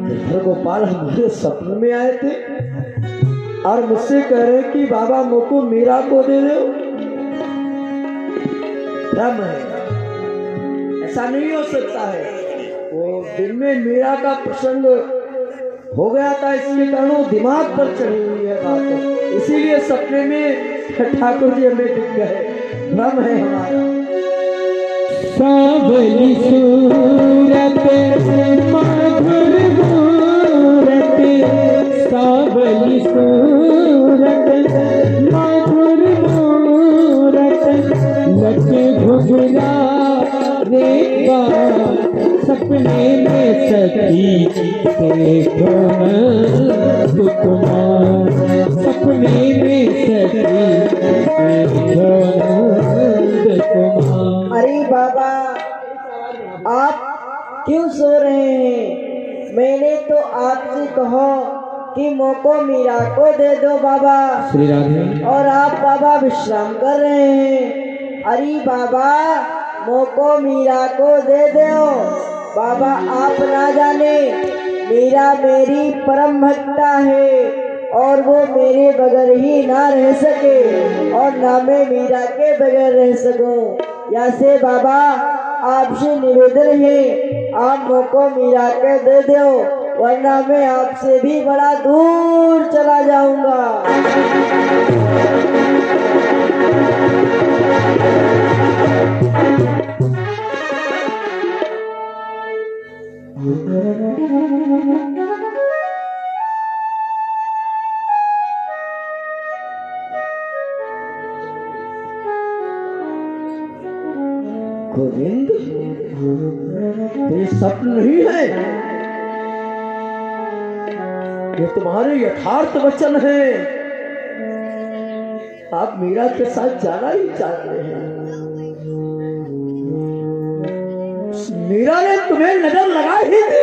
गिरधर गोपाल हमारे सपने में आए थे और मुझसे कह रहे कि बाबा मोको मीरा को दे दो। भ्रम है, ऐसा नहीं हो सकता है। वो दिन में मीरा का प्रसंग हो गया था, इसके कारण वो दिमाग पर चढ़ी हुई है बात, इसीलिए सपने में ठाकुर जी हमें दिख गए। भ्रम है हमारा। सावली सूरत माधुर मूरत, सावली सूरत माधुर मूरत, लट घुघरा रेखा, सपने में सखी देखो नंद कुमार, सपने में सखी देखो नंद कुमार। अरे बाबा, आप क्यों सो रहे हैं? मैंने तो आपसे कहा कि मोको मीरा को दे दो बाबा, श्री राधे, और आप बाबा विश्राम कर रहे हैं। अरे बाबा, मोको मीरा को दे दो। बाबा, आप ना जाने मीरा मेरी परम भक्ता है और वो मेरे बगैर ही ना रह सके और ना मैं मीरा के बगैर रह सकूं। या से बाबा, आपसे निवेदन है, आप मोको मीरा के दे दो, वरना मैं आपसे भी बड़ा दूर चला जाऊंगा। गोविंद, ये स्वप्न नहीं है, ये तुम्हारे यथार्थ वचन है। आप मीरा के साथ जाना ही चाहते हैं। मीरा ने तुम्हें नजर लगाई ही थी।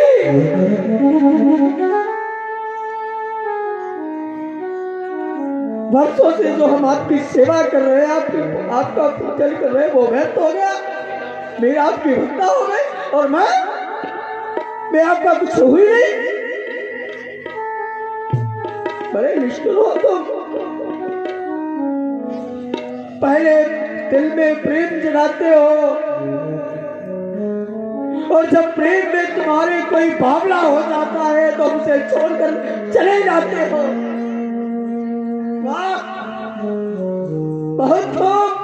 वर्षों से जो हम आपकी सेवा कर रहे हैं, आपका पूजन कर रहे हैं, वो व्यर्थ हो गया। मेरी आपकी भक्ता हो गई और मैं आपका कुछ हुई नहीं। बड़े निष्ठुर हो तुम। पहले दिल में प्रेम जगाते हो और जब प्रेम में तुम्हारे कोई बावला हो जाता है तो उसे छोड़कर चले जाते हो। वाह, बहुत खूब।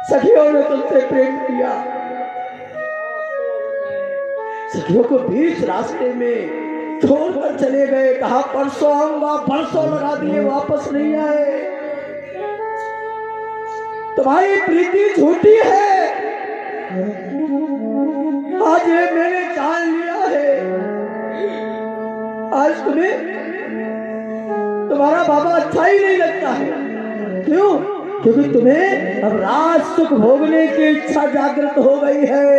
सखियों ने तुमसे प्रेम किया, सखियों को बीच रास्ते में छोड़कर चले गए। कहा परसों आऊंगा, परसों लगा दिए, वापस नहीं आए। तुम्हारी प्रीति झूठी है, आज ये मैंने जान लिया है। आज तुम्हें तुम्हारा बाबा अच्छा ही नहीं लगता है। क्यों? क्योंकि तुम्हें अब राज सुख भोगने की इच्छा जागृत हो गई है।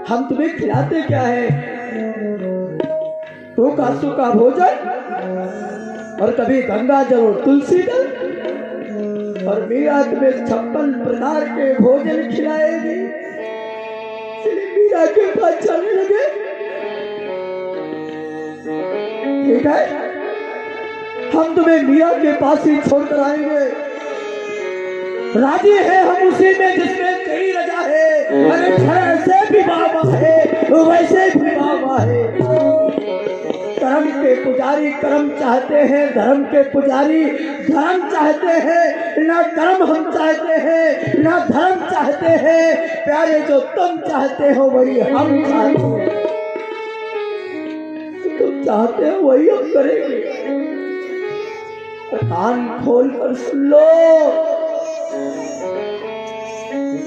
हम तुम्हें खिलाते क्या है? सूखा सूखा भोजन और कभी गंगा जल और तुलसी जल, और मीरा तुम्हें 56 प्रकार के भोजन खिलाएगी। मीरा के पास चलने लगे। ठीक है, हम तुम्हें मीरा के पास ही छोड़कर आएंगे। राजी है हम उसी में जिसमें तेरी रजा है। अरे ऐसे भी बाबा है, वैसे भी बाबा है। कर्म के पुजारी कर्म चाहते हैं, धर्म के पुजारी धर्म चाहते हैं। ना कर्म हम चाहते हैं, ना धर्म चाहते हैं। प्यारे, जो तुम चाहते हो वही हम चाहते हैं। तुम चाहते हो वही हम करेंगे। कान खोल कर सुन लो,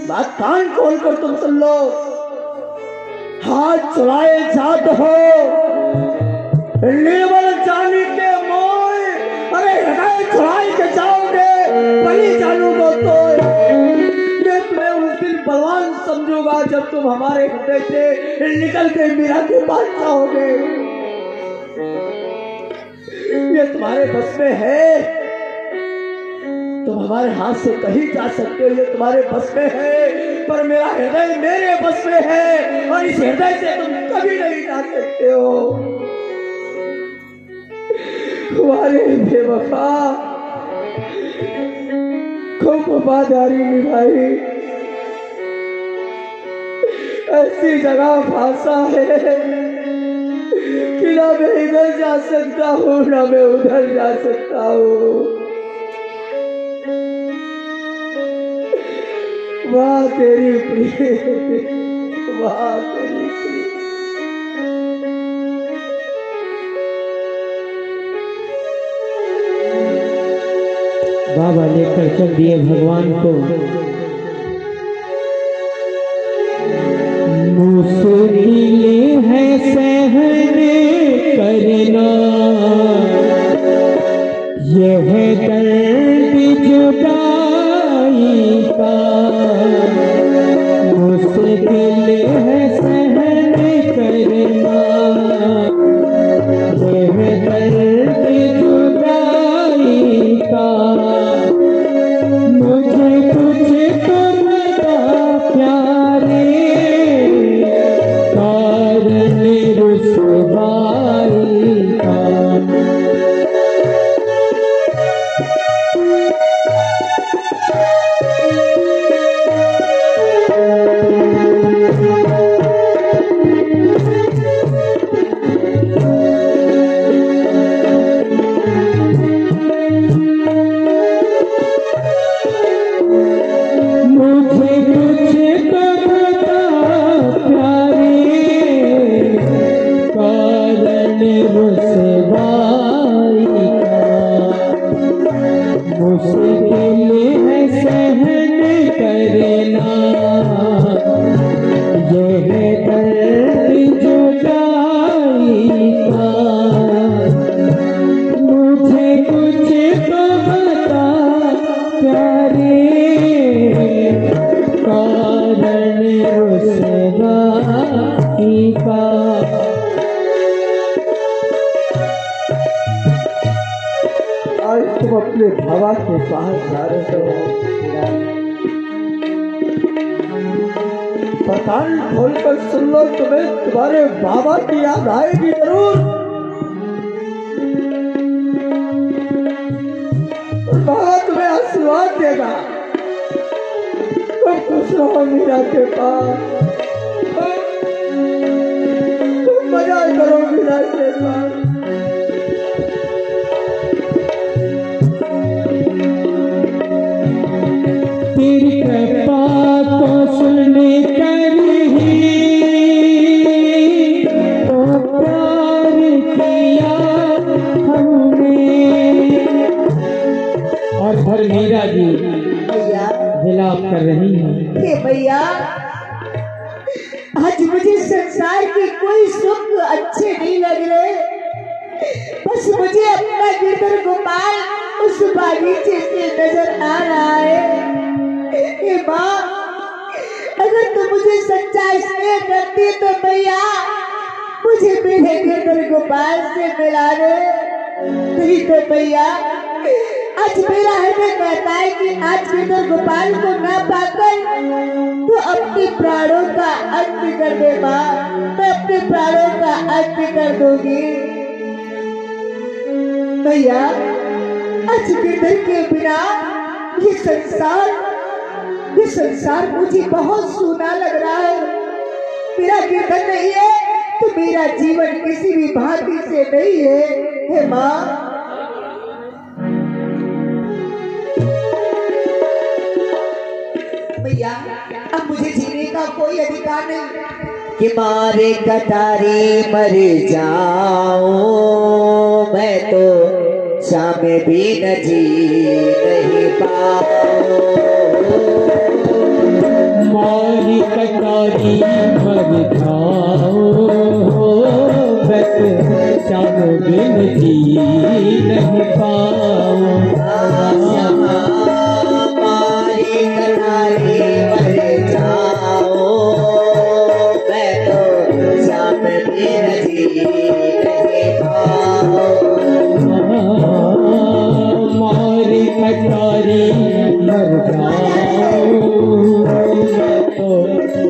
बात कान खोल कर तुम सुन लो। हाथ चुराए जात हो, निर्बल जानी के मोय। अरे हृदय चुराए के जाओगे, बलि जानूंगा तो मैं तुम्हें उस दिन बलवान समझूंगा जब तुम हमारे हृदय से निकल के मीरा के पास जाओगे। ये तुम्हारे बस में है, तुम हमारे हाथ से कहीं जा सकते हो, ये तुम्हारे बस में है। पर मेरा हृदय मेरे बस में है और इस हृदय से तुम कभी नहीं जा सकते हो। तुम्हारे बेवफा खूब वफादारी निभाई, ऐसी जगह फांसा है कि ना मैं इधर जा सकता हूँ ना मैं उधर जा सकता हूँ। वाह तेरी प्रीति, वाह तेरी प्रीति। बाबा लेकर चल दिए भगवान को। मुश्किल है सहन करना, यह दर्द जुदाई का। मुश्किल है सहन करना, यह दर्द जुदाई का। मुझे कुछ तो बता प्यारे, कारण रुसवाई का। आज तुम अपने बाबा के पास जा रहे हो, कान खोल कर सुन लो, तुम्हें तुम्हारे बाबा की याद आएगी जरूर। बाबा तुम्हें आशीर्वाद देगा, तुम खुश रहो मीरा के पास, तुम मजा करो मीरा के पास। तेरी कृपा को सुनने कर ही तो प्यार किया हमने। और मीरा जी भैया विलाप कर रही हैं। हे भैया, आज मुझे संसार के कोई सुख अच्छे नहीं लग रहे, बस मुझे अपना गिरधर गोपाल उस बागीचे से नजर आ रहा है। हे माँ, अगर तू मुझे सच्चा स्नेह करती तो भैया मुझे मेरे गिरधर गोपाल से मिला दे। नहीं तो भैया आज मेरा हृदय कहता है कि आज गिरधर गोपाल को ना पाकर तो अपने प्राणों का अंत कर दे माँ, मैं अपने प्राणों का अंत कर दूंगी। भैया आज गिरधर के बिना ये संसार मुझे बहुत सूना लग रहा है। मेरा गिरधर नहीं है तो मेरा जीवन किसी भी भांति से नहीं है। हे माँ, भैया अब मुझे जीने का कोई अधिकार नहीं कि मारे कटारी मर जाऊं मैं तो शाम भी न जी नहीं पाऊं। मारी कटारी मर जाओ मैं तो शाम बिन जी नहीं पाऊं। मारी कटारी मर जाओ मैं तो शाम बिन जी नहीं पाऊं। मारी कटारी मर जाओ मैं तो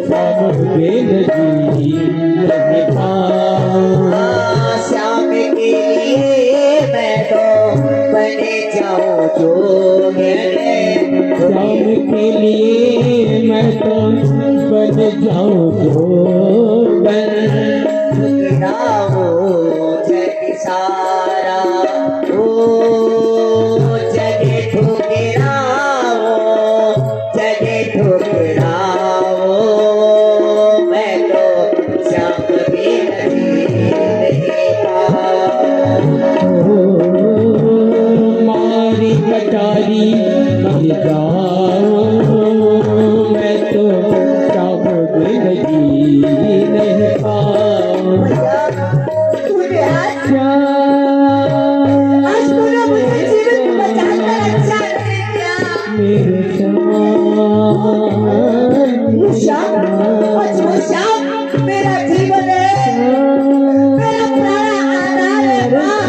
शाम बिन जी नहीं पाऊं। श्याम के लिए मैं तो बने जाऊं जोगिने। शाम के लिए मैं तो बन जाऊं जोगन। ठुकराओ जग सारा ओ जग ठुकराओ जग ठुकराओ मैं तो श्याम भी नहीं पाऊं। मारी कटारी मर जाओ मैं तो शाम बिन जी नहीं पाऊं। तूने आज आज तूने मुझे जीवन बचाकर अच्छा नहीं किया। मेरे वो श्याम मेरा जीवन है, मेरा प्राण आधार है माँ।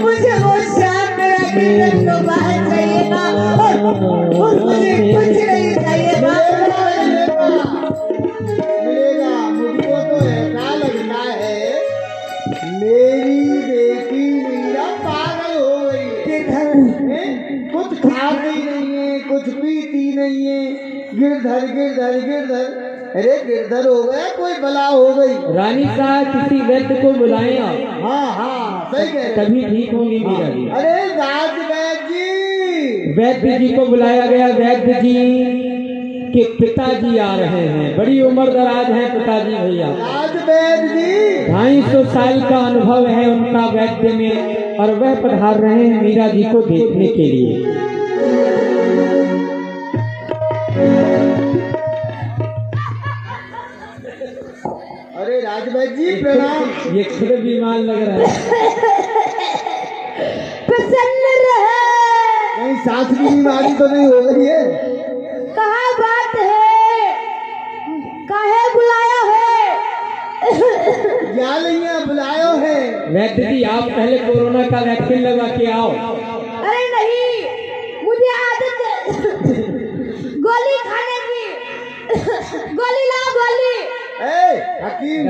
मुझे वो श्याम मेरा गिरधर गोपाल चाहिए माँ, और मुझे कुछ नहीं चाहिए माँ। मिलेगा। मुझको तो ऐसा लगता है मेरी बेटी मीरा पागल हो गई है। कुछ खाती नहीं है, कुछ पीती नहीं है, गिरधर गिरधर गिरधर। अरे गिरधर हो गया, कोई बला हो गई। रानी साहब किसी वैद्य को बुलाएं आप, हाँ हाँ सही कह रहे। तभी ठीक होंगी मीरा जी। अरे राजवैद जी, वैद्य जी को बुलाया गया। वैद्य जी के पिताजी आ रहे हैं, बड़ी उम्र दराज है पिताजी भैया। राजवैद जी 250 साल का अनुभव है उनका वैद्य में, और वह पधार रहे हैं मीरा जी को देखने के लिए। अरे राजवैद जी प्रणाम। ये खुद बीमार लग रहा है। प्रसन्न रहे। कहीं सांस की बीमारी तो नहीं हो गई है? कहाँ बात है, काहे बुलाया है? क्या लिया बुलायो है? वैद्य जी आप पहले कोरोना का वैक्सीन लगा के आओ। अरे नहीं, मुझे आदत है। गोली लाओ गोली। हकीम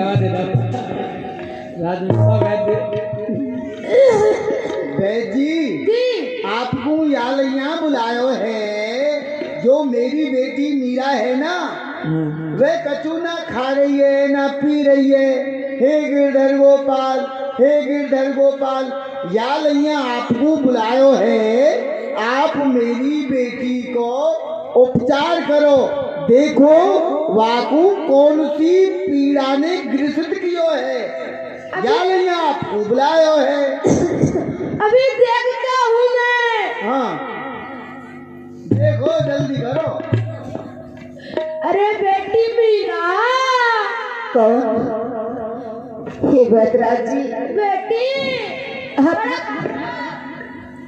वैद्य जी आपको यहाँ बुलायो है। जो मेरी बेटी मीरा है ना वह कछु ना खा रही है ना पी रही है। हे गिरधर गोपाल, हे गिरधर गोपाल, यहाँ आपको बुलायो है। आप मेरी बेटी को उपचार करो। देखो वाकू कौन सी पीड़ा ने ग्रसित कियो है। यहाँ आपको बुलायो है। अभी देखता हूँ मैं। हाँ देखो जल्दी करो। अरे बेटी मीरा। कौन? हे भद्राज जी। बेटी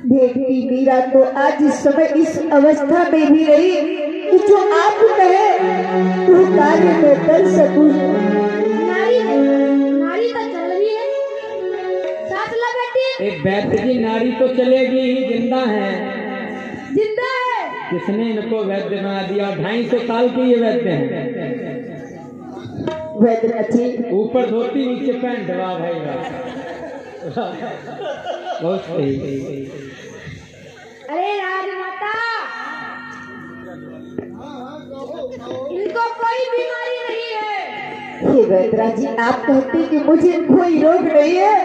बेटी मीरा तो आज इस समय इस अवस्था में भी रही कि जो आप कहे तो कार्य में कर सकूं। नारी तो चल रही है। साथ ला बेटी। एक वैद्य की नारी तो चलेगी ही, जिंदा है। जिंदा है। किसने इनको वैद्य बना दिया? 250 साल के ये वैद्य हैं। भद्राज जी ऊपर धोती नीचे पैंट। वाह भाई वाह, बहुत सही। अरे राजमाता इनको कोई बीमारी नहीं है। हे भद्राज जी आप कहते कि मुझे कोई रोग नहीं है।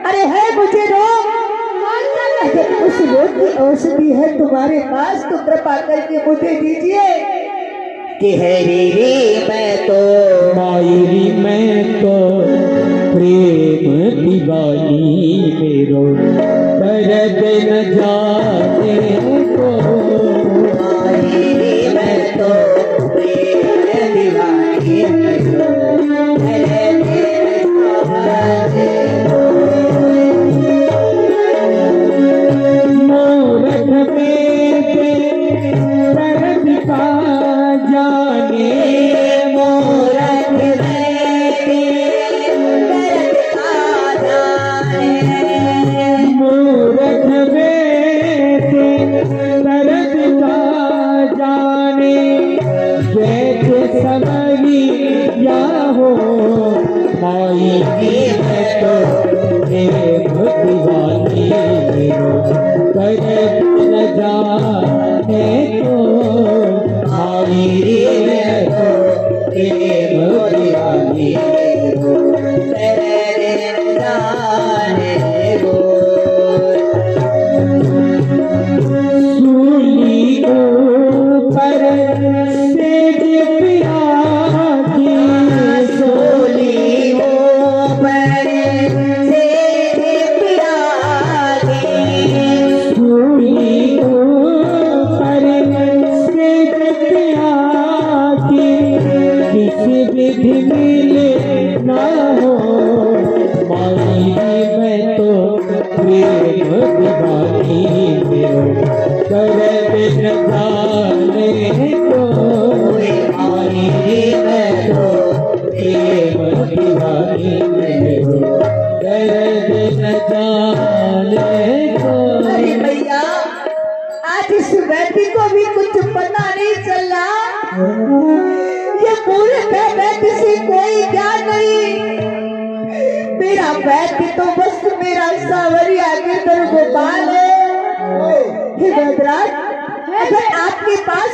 अरे है मुझे रोग। अगर उस रोग की औषधि है तुम्हारे पास तो कृपा करके मुझे दीजिए। कि है रे मैं तो मायरी मैं तो प्रेम दीवानी मेरो दर्द न जाने को। मायरी मैं तो प्रेम दीवानी मेरो दर्द न जाने को। मोरख में दर्द का जाने। मोरख दर्द का जाने। मूरख बेटे दर्द का जाने। जैसे समरी या हो माई है तो दीवानी दर्द न जाने को। माई है तो दीवानी सूली ऊपर सेज पिया की। सोली ऊपर सेज पिया की। सूली ऊपर सेज पिया की। किसी विधि मिले ना हो माई मैं तो प्रेम दीवानी मेरो दर्द न जाने को। माई मैं तो प्रेम दीवानी मेरो दर्द न जाने को। अरे भैया आज इस व्यक्ति को भी कुछ पता नहीं चल रहा। ये पूरे वैद्य से कोई ज्ञान नहीं। मेरा वैद्य तो बस मेरा सावरिया गिरधर गोपाल है। हे भद्राज अगर आपके पास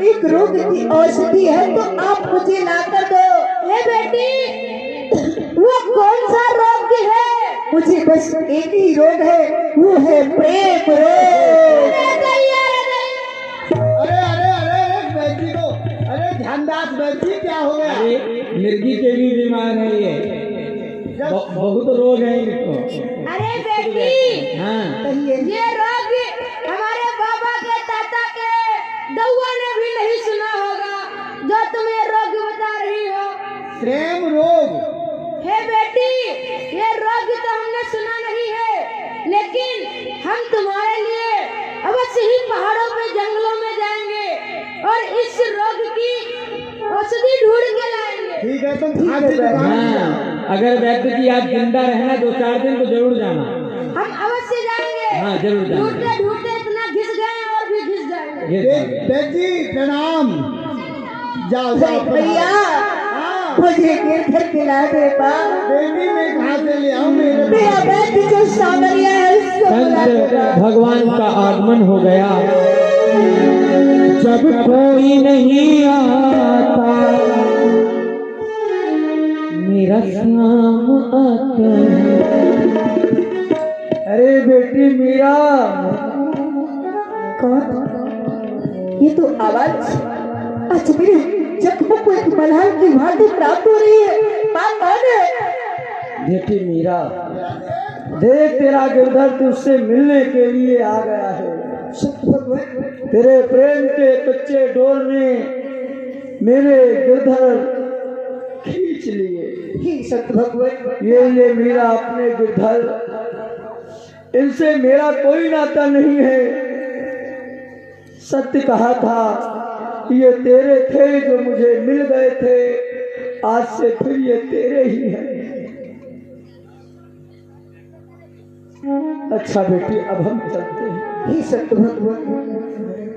एक रोग की औषधि है तो आप मुझे ला कर दो। हे बेटी वो कौन सा रोग है? मुझे बस एक ही रोग है, वो है प्रेम रोग। अरे अरे अरे अरे वैद्य को, अरे ध्यानदास वैद्य क्या हो गया? मिर्गी के भी बीमार है ये। बहुत रोग है इनको। अरे बेटी हाँ ये रोग हमारे बाबा के ताता के दौआ ने भी नहीं सुना होगा जो तुम्हें रोग बता रही हो। प्रेम रोग। हे बेटी ये रोग तो हमने सुना नहीं है, लेकिन हम तुम्हारे लिए अवश्य ही पहाड़ों पे जंगलों में जाएंगे और इस रोग की औषधि ढूंढ के लाएंगे। ठीक है तुम खाद की दुकान में जाओ। हाँ, अगर वैद्य जी आप जिंदा रहना 2-4 दिन तो जरूर जाना। हम अवश्य जाएंगे। हाँ जरूर जाना। ढूंढते ढूंढते इतना घिस गए और भी घिस जाएंगे। वैद्य जी प्रणाम। जाओ जाओ भैया हाँ, मुझे गिरधर खिला दे बा। बेटी मैं कहाँ से ले आऊँ मेरे मेरा बेटी जो सावरिया है उसको बुला दे बा। संत भगवान का आगमन हो गया। जब कोई नहीं आता मेरा शाम आता है। अरे बेटी मीरा, कौन? ये तो आवाज आज मेरे जख्मों को एक मलहम की भांति प्राप्त हो रही है। माँ कौन है? बेटी मीरा, देख तेरा गिरधर तुझसे मिलने के लिए आ गया है। तेरे प्रेम के कच्चे डोर ने मेरे गिरधर खींच लिए। हे सत भगवान, ये मीरा अपने गिरधर, इनसे मेरा कोई नाता नहीं है। सत्य कहा था, ये तेरे थे जो मुझे मिल गए थे, आज से फिर ये तेरे ही हैं। अच्छा बेटी, अब हम चलते हैं। हे सत भगवान,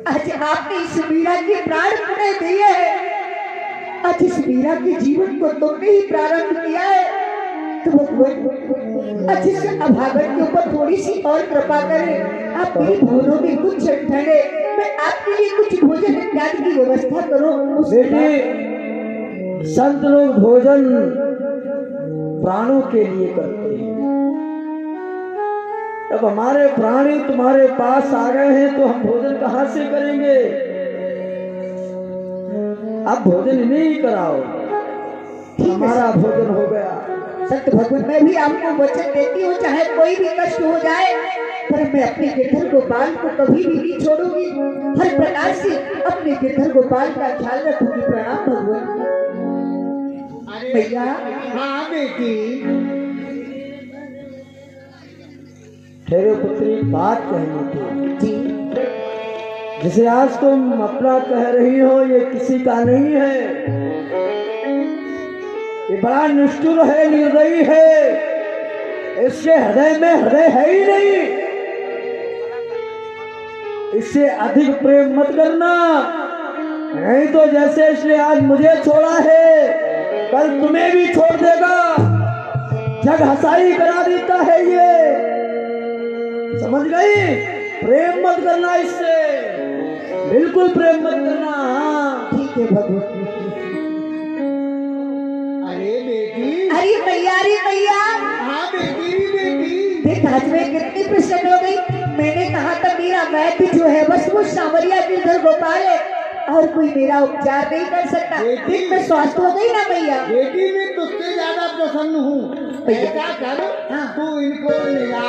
आज आपने इस मीरा के प्राण पुण्य दिए हैं। आज इस मीरा के जीवन को तुमने ही प्रारंभ किया है। तो भगवान आज इस अभागन के ऊपर थोड़ी सी और कृपा करें। आप मेरी भवनों में कुछ क्षण ठहरे, मैं आपके लिए कुछ भोजन इत्यादि की व्यवस्था करूं। बेटी, संत लोग भोजन प्राणों के लिए करते हैं। अब हमारे प्राणी तुम्हारे पास आ गए हैं तो हम भोजन कहाँ से करेंगे? आप भोजन इन्हें ही कराओ। हमारा भोजन हो गया। संत भगवान, मैं भी आपको वचन देती हूँ, चाहे कोई भी कष्ट हो जाए, पर मैं अपने गिरधर गोपाल को कभी भी नहीं छोड़ूंगी। हर प्रकार से अपने गिरधर गोपाल का ख्याल रखूंगी। प्रणाम भगवान। अरे भैया, हाँ बेटी, ठहरो पुत्री, बात कहनी थी। जी जिसे आज तुम अपना कह रही हो, ये किसी का नहीं है। ये बड़ा निष्ठुर है, निर्दयी है। इसके हृदय में हृदय है ही नहीं। इससे अधिक प्रेम मत करना, नहीं तो जैसे इसने आज मुझे छोड़ा है, कल तुम्हें भी छोड़ देगा। जग हसाई करा देता है ये, समझ गई? प्रेम मत करना इससे, बिल्कुल प्रेम मत करना। हाँ ठीक है भगवान। अरे बेटी, अरे भैया, हाँ बेटी बेटी, देख आज मैं कितनी प्रसन्न हो गई। मैंने कहा था मेरा वैद्य जो है बस वो सांवरिया गिरधर गोपाल है, और कोई मेरा उपचार नहीं कर सकता। देख मैं स्वस्थ हो गई ना भैया। बेटी मैं तुझसे ज्यादा प्रसन्न हूँ। ऐसा कर, हाँ। तू इनको लिया,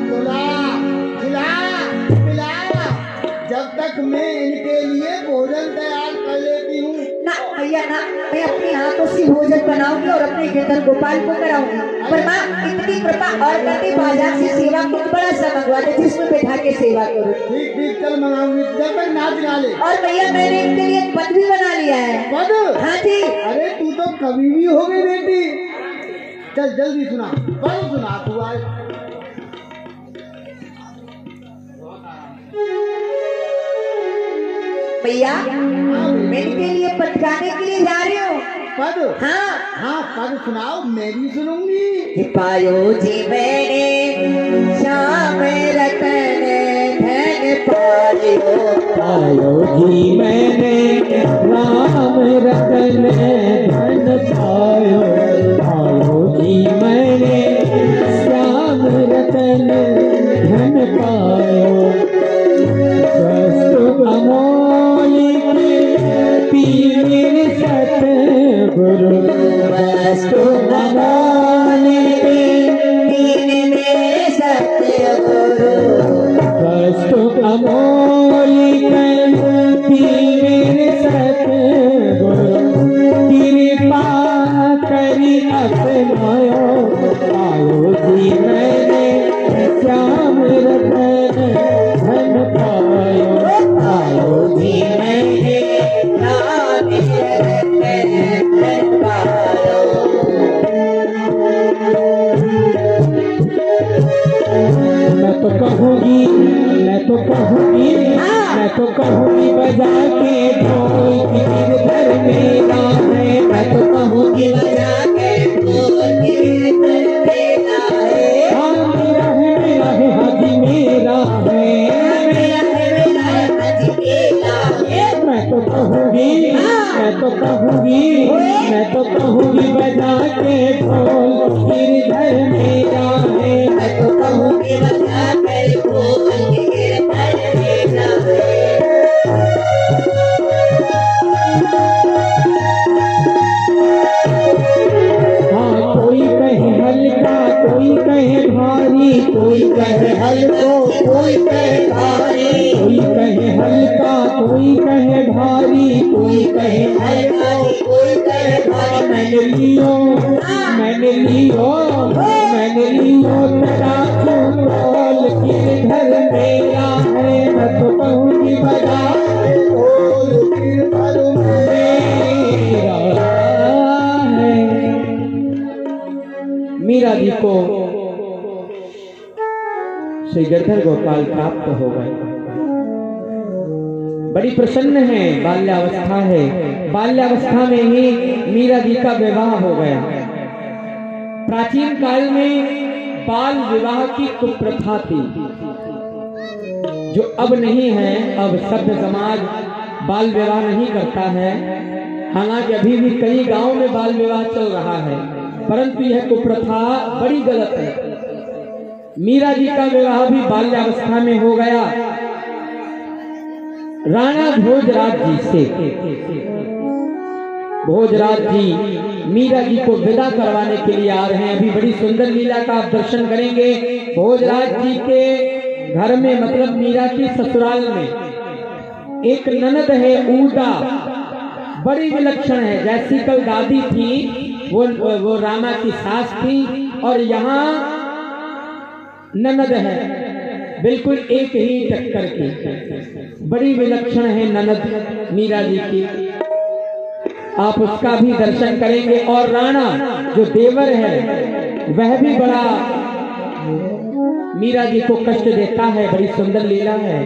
बुला, खिला, पिला, जब तक मैं इनके लिए भोजन तैयार कर लेती हूँ। ना भैया ना, मैं अपने हाथों से भोजन बनाऊंगी और अपने गिरधर गोपाल को कराऊंगी। पर माँ इतनी कृपा और करते, बाजार से सेवा कुछ बड़ा सा मंगवा दे जिसमें बैठा के सेवा करूँ। ठीक ठीक, चल मंगाऊंगी, जब तक नाच गा ले। और भैया मैंने इनके लिए पद भी बना लिया है। पद? हाँ जी। अरे तू तो कभी भी हो गई बेटी। चल जल्दी सुना, पद सुना तू आज। भैया मैं इनके लिए पद गाने के लिए जा रही हूँ। पद? हाँ हाँ पद सुनाओ, मैं भी सुनूंगी। पायो जी मैंने श्याम रतन धन पायो। पायो जी मैंने राम रतन धन पायो। पायो जी मैंने श्याम रतन धन पायो। स्वस्थ अमोलिक पीर सतगुरु। वस्तु अमोलिक दीन में सतगुरु। वस्तु अमोलिक पीर सतगुरु। कृपा करी अपनायो। पायो जी मैंने श्याम रतन धन पायो। पायो जी मैंने राम रतन धन पायो। मैं तो कहूँगी, मैं तो कहूँगी बजा के ढोल की गिरधर गिरधर मेरा है। मैं तो कहूँ कि बचा कर गोवन के गिरधर मेरा है। हाँ कोई कहे हल्का कोई कहे भारी, कोई कहे हल्को कोई कहे भारी, कोई कहे हल्का कोई कहे भारी, कोई कहे हल्का कोई कहे भारी। मैंने लियो तेरा फूल गिरधर मेरा है। मैं तो कहूँ कि बजा ढोल गिरधर मेरा है। मीरा जी को श्री गिरधर गोपाल प्राप्त हो गए। बड़ी प्रसन्न है, बाल्यावस्था है। बाल्यावस्था में ही मीरा जी का विवाह हो गया। प्राचीन काल में बाल विवाह की कुप्रथा थी जो अब नहीं है। अब सभ्य समाज बाल विवाह नहीं करता है। हालांकि अभी भी कई गांवों में बाल विवाह चल रहा है, परंतु यह कुप्रथा बड़ी गलत है। मीरा जी का विवाह भी बाल्यावस्था में हो गया राणा भोजराज जी से। भोजराज जी मीरा जी को विदा करवाने के लिए आ रहे हैं। अभी बड़ी सुंदर लीला का आप दर्शन करेंगे। भोजराज जी के घर में, मतलब मीरा की ससुराल में एक ननद है ऊदा, बड़ी विलक्षण है। जैसी कल दादी थी वो रामा की सास थी, और यहाँ ननद है बिल्कुल एक ही टक्कर की। बड़ी विलक्षण है ननद मीरा जी की। आप उसका भी दर्शन करेंगे। और राणा जो देवर है वह भी बड़ा मीरा जी को कष्ट देता है। बड़ी सुंदर लीला है।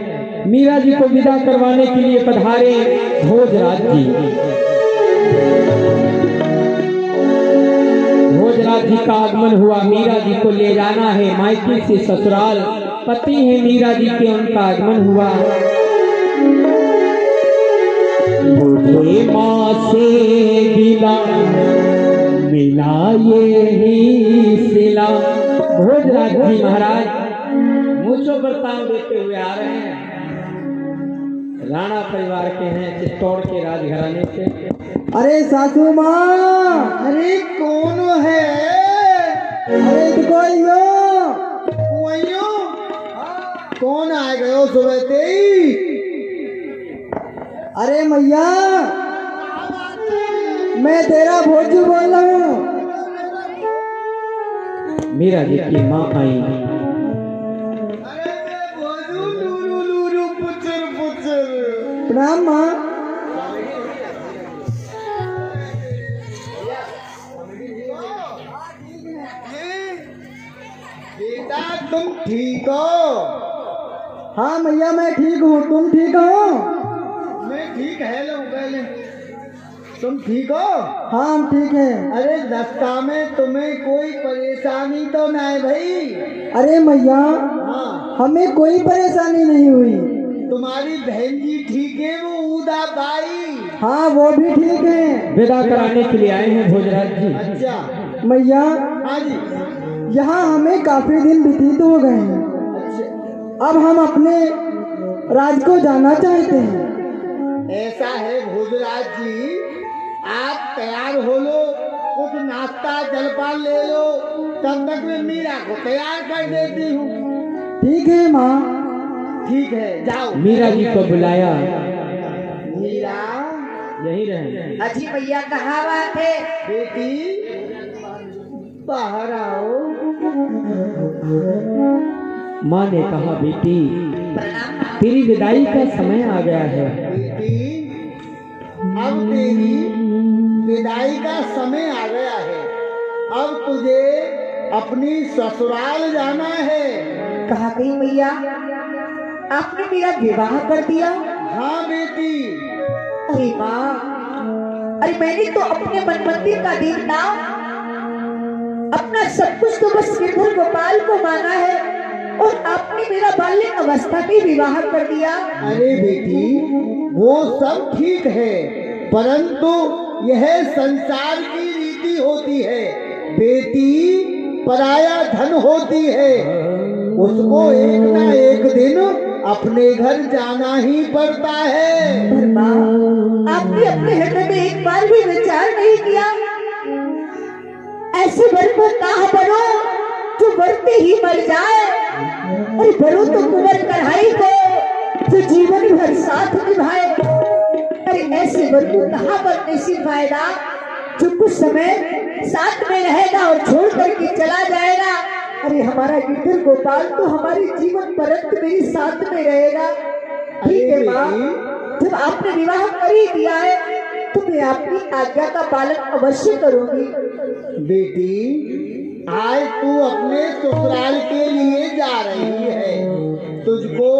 मीरा जी को विदा करवाने के लिए पधारे भोजराज जी। भोजराज जी का आगमन हुआ। मीरा जी को ले जाना है मायके से ससुराल। पति है मीरा जी के, उनका आगमन हुआ। मुझे माँ से गिला मिला ये ही सिला। भोजराज जी महाराज मुझो बर्ताव देते हुए आ रहे हैं। राणा परिवार के हैं, चित्तौड़ के राजघराने से। अरे सासू माँ, अरे कौन है? अरे कोई वही कौन आ गयो सुबह ते ही? अरे मैया, मैं तेरा भोजू बोल रहा हूँ। मीरा जी की माँ आई। अरे मैं बोलूं लूरू लूरू पुचर पुचर। प्रणाम माँ। बेटा तुम ठीक हो? हाँ मैया मैं ठीक हूँ, तुम ठीक हो? मैं ठीक है लो पहले। तुम ठीक हो? हाँ हम ठीक हैं। अरे रास्ता में तुम्हें कोई परेशानी तो नहीं भाई? अरे मैया, हाँ हमें कोई परेशानी नहीं हुई। तुम्हारी बहन जी ठीक है वो उदा बाई? हाँ वो भी ठीक है। विदा कराने के लिए आए हैं भोजराज जी। अच्छा मैया, हाँ जी। यहाँ हमें काफी दिन व्यतीत हो गए हैं। अच्छा अब हम अपने राज को जाना चाहते हैं। ऐसा है भोजराज जी, आप तैयार हो लो, कुछ नाश्ता जलपान ले लो, तब तक मैं मीरा को तैयार कर देती हूँ। ठीक है माँ। ठीक है जाओ। मीरा जी को बुलाया। मीरा यही रहे। अजी भैया कहाँ बात है? बेटी बाहर आओ। माँ ने कहा बेटी प्रणाम। तेरी विदाई का समय आ गया है। बेटी अब तेरी विदाई का समय आ गया है। अब तुझे अपनी ससुराल जाना है। कहा गई भैया, आपने मेरा विवाह कर दिया? हाँ बेटी। अरे माँ, अरे मैंने तो अपने मन मंदिर का देवता, अपना सब कुछ तो बस गिरधर गोपाल को माना है, और आपने मेरा बाल्य अवस्था में विवाह कर दिया। अरे बेटी वो सब ठीक है, परंतु यह संसार की रीति होती है। बेटी पराया धन होती है, उसको एक ना एक दिन अपने घर जाना ही पड़ता है। पर माँ, आपने अपने हृदय में एक बार भी विचार नहीं किया, ऐसे वर को कहा बनो जो मरते ही मर जाए, और बनो तो कुंवर कढ़ाई को जो जीवन भर साथ निभाए। अरे ऐसे वर को कहा बनने से फायदा जो कुछ समय साथ में रहेगा और छोड़ करके चला जाएगा। अरे हमारा गिरधर गोपाल तो हमारे जीवन पर्यंत मेरे साथ में रहेगा। ठीक है माँ, जब आपने विवाह कर ही दिया है तो मैं आपकी आज्ञा का पालन अवश्य करूंगी। बेटी, आज तू अपने ससुराल के लिए जा रही है, तुझको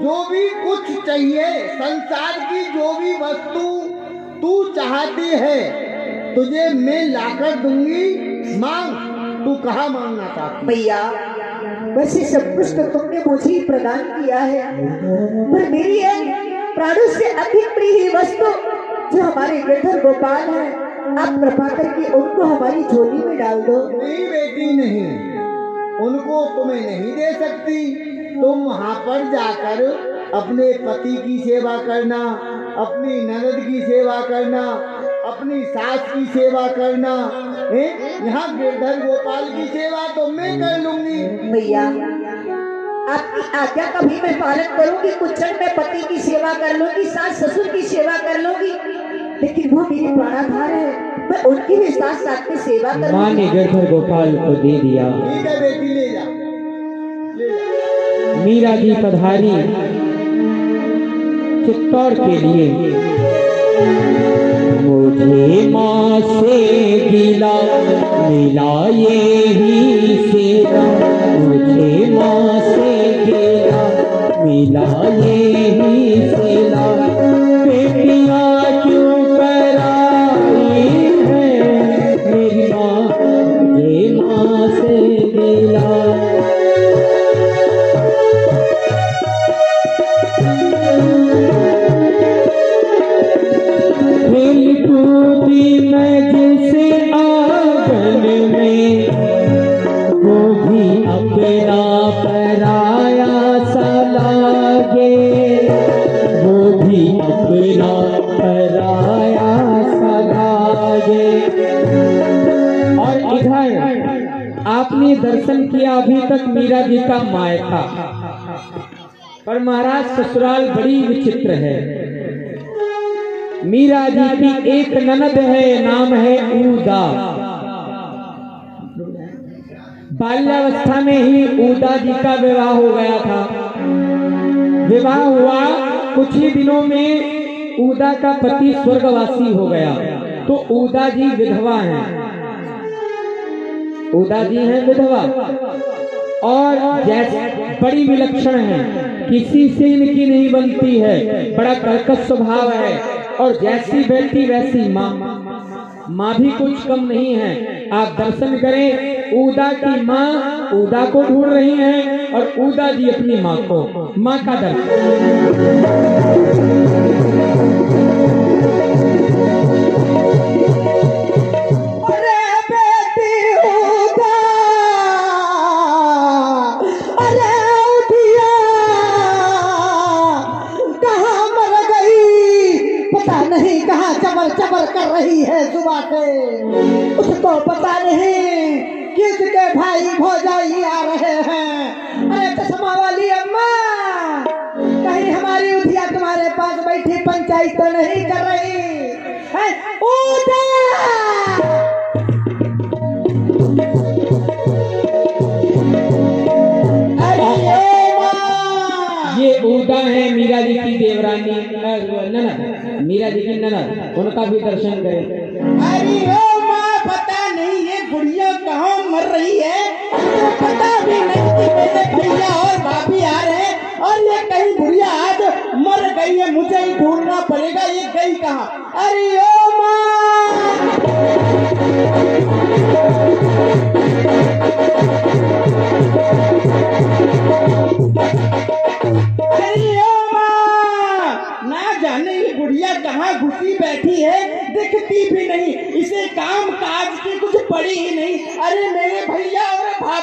जो भी कुछ चाहिए, संसार की जो भी वस्तु तू चाहती है, तुझे मैं लाकर दूंगी। मांग, तू कहाँ मांगना चाहती? भैया, वैसे सब कुछ तो तुमने मुझे ही प्रदान किया है, पर मेरी एक प्राणों से अधिक प्रिय वस्तु जो हमारे गिरधर गोपाल है, आप कृपा करके उनको हमारी झोली में डाल दो। नहीं बेटी, नहीं, उनको तुम्हें नहीं दे सकती। तुम वहाँ पर जाकर अपने पति की सेवा करना, अपनी ननद की सेवा करना, अपनी सास की सेवा करना। यहाँ गिरधर गोपाल की सेवा तो मैं कर लूंगी। भैया, आपकी आज्ञा का भी मैं पालन करूंगी। कुछ क्षण में पति की सेवा कर लूंगी, सास ससुर की सेवा कर लूंगी, लेकिन वो मेरी प्राणाधार है, मैं उनकी भी साथ साथ में सेवा करूंगी। माँ ने गिरधर गोपाल को दे दिया। ठीक है बेटी, ले जा, ले जा। मीरा जी पधारी चित्तौड़ के लिए। मुझे माँ से गिला मिला यही सेवा, मुझे माँ से गिला मिला यही सेवा, बेटियाँ क्यों कराई है मेरी माँ, मुझे माँ से गिला। मैं जैसे आंगन में, वो भी अपना पराया सा लागे, वो भी अपना पराया सा लागे। और इधर आपने दर्शन किया अभी तक मीरा जी का मायका, पर महाराज ससुराल बड़ी विचित्र है। मीरा जी की एक ननद है, नाम है ऊदा। बाल्यावस्था में ही ऊदा जी का विवाह हो गया था। विवाह हुआ कुछ ही दिनों में ऊदा का पति स्वर्गवासी हो गया, तो ऊदा जी विधवा हैं। ऊदा जी हैं विधवा, और जैसे बड़ी विलक्षण है, किसी से इनकी नहीं बनती है, बड़ा कर्कश स्वभाव है, और जैसी बेटी वैसी माँ। माँ भी कुछ कम नहीं है। आप दर्शन करें, ऊदा की माँ ऊदा को ढूंढ रही हैं, और ऊदा जी अपनी माँ को। माँ का दर्शन। चबर कर रही है सुबह से, उसको पता नहीं किसके भाई भौजाई आ रहे हैं। अरे चश्मा वाली अम्मा, कहीं हमारी उधिया तुम्हारे पास बैठी पंचायत तो नहीं कर रही है? ये ऊदा है मीरा जी की देवरानी ननद, मीरा जी की ननद, उनका भी दर्शन करें। अरे ओ माँ, पता नहीं ये गुड़िया कहाँ मर रही है, तो पता भी नहीं कि मेरे भैया और भाभी आ रहे हैं, और ये कहीं गुड़िया आज मर गई है, मुझे ही ढूंढना पड़ेगा ये गई कहाँ। अरे ओ माँ, ना जाने ये गुड़िया कहाँ घुसी बैठी है, दिखती भी नहीं, इसे काम काज की कुछ पड़ी ही नहीं। अरे मेरे भैया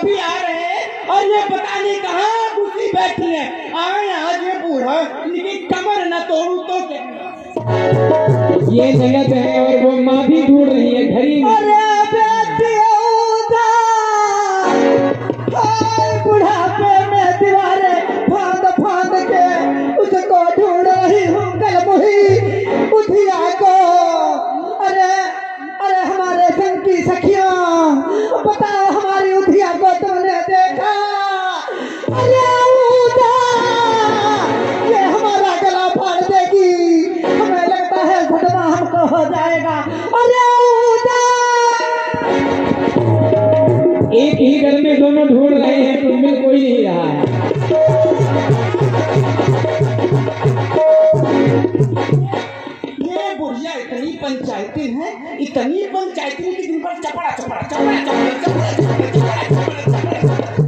भाभी आ रहे हैं और ये पता नहीं कहाँ घुसी बैठी है। आए आज ये बूढ़ा इनकी कमर न तोड़ू तो क्या। ये गलत है और वो माँ भी ढूंढ रही है घड़ी में। बुढ़ापे में दीवारें फांद फांद के उसको ढूंढ रही हूँ कलमुही उधिया को। अरे अरे हमारे संग की सखियां बताओ हमारी उधिया को तुमने देखा? अरे उदा ये हमारा गला फाड़ देगी, हमें लगता है घटना हमको हो जाएगा। अरे उदा एक ही घर में दोनों ढूंढ रहे हैं तो मिल कोई नहीं रहा है। ये बुढ़िया इतनी पंचायती है, इतनी पंचायती की दिन पर चपड़ा चपड़ा चपड़ा चपड़ा चपड़ा चपड़ा चपड़ा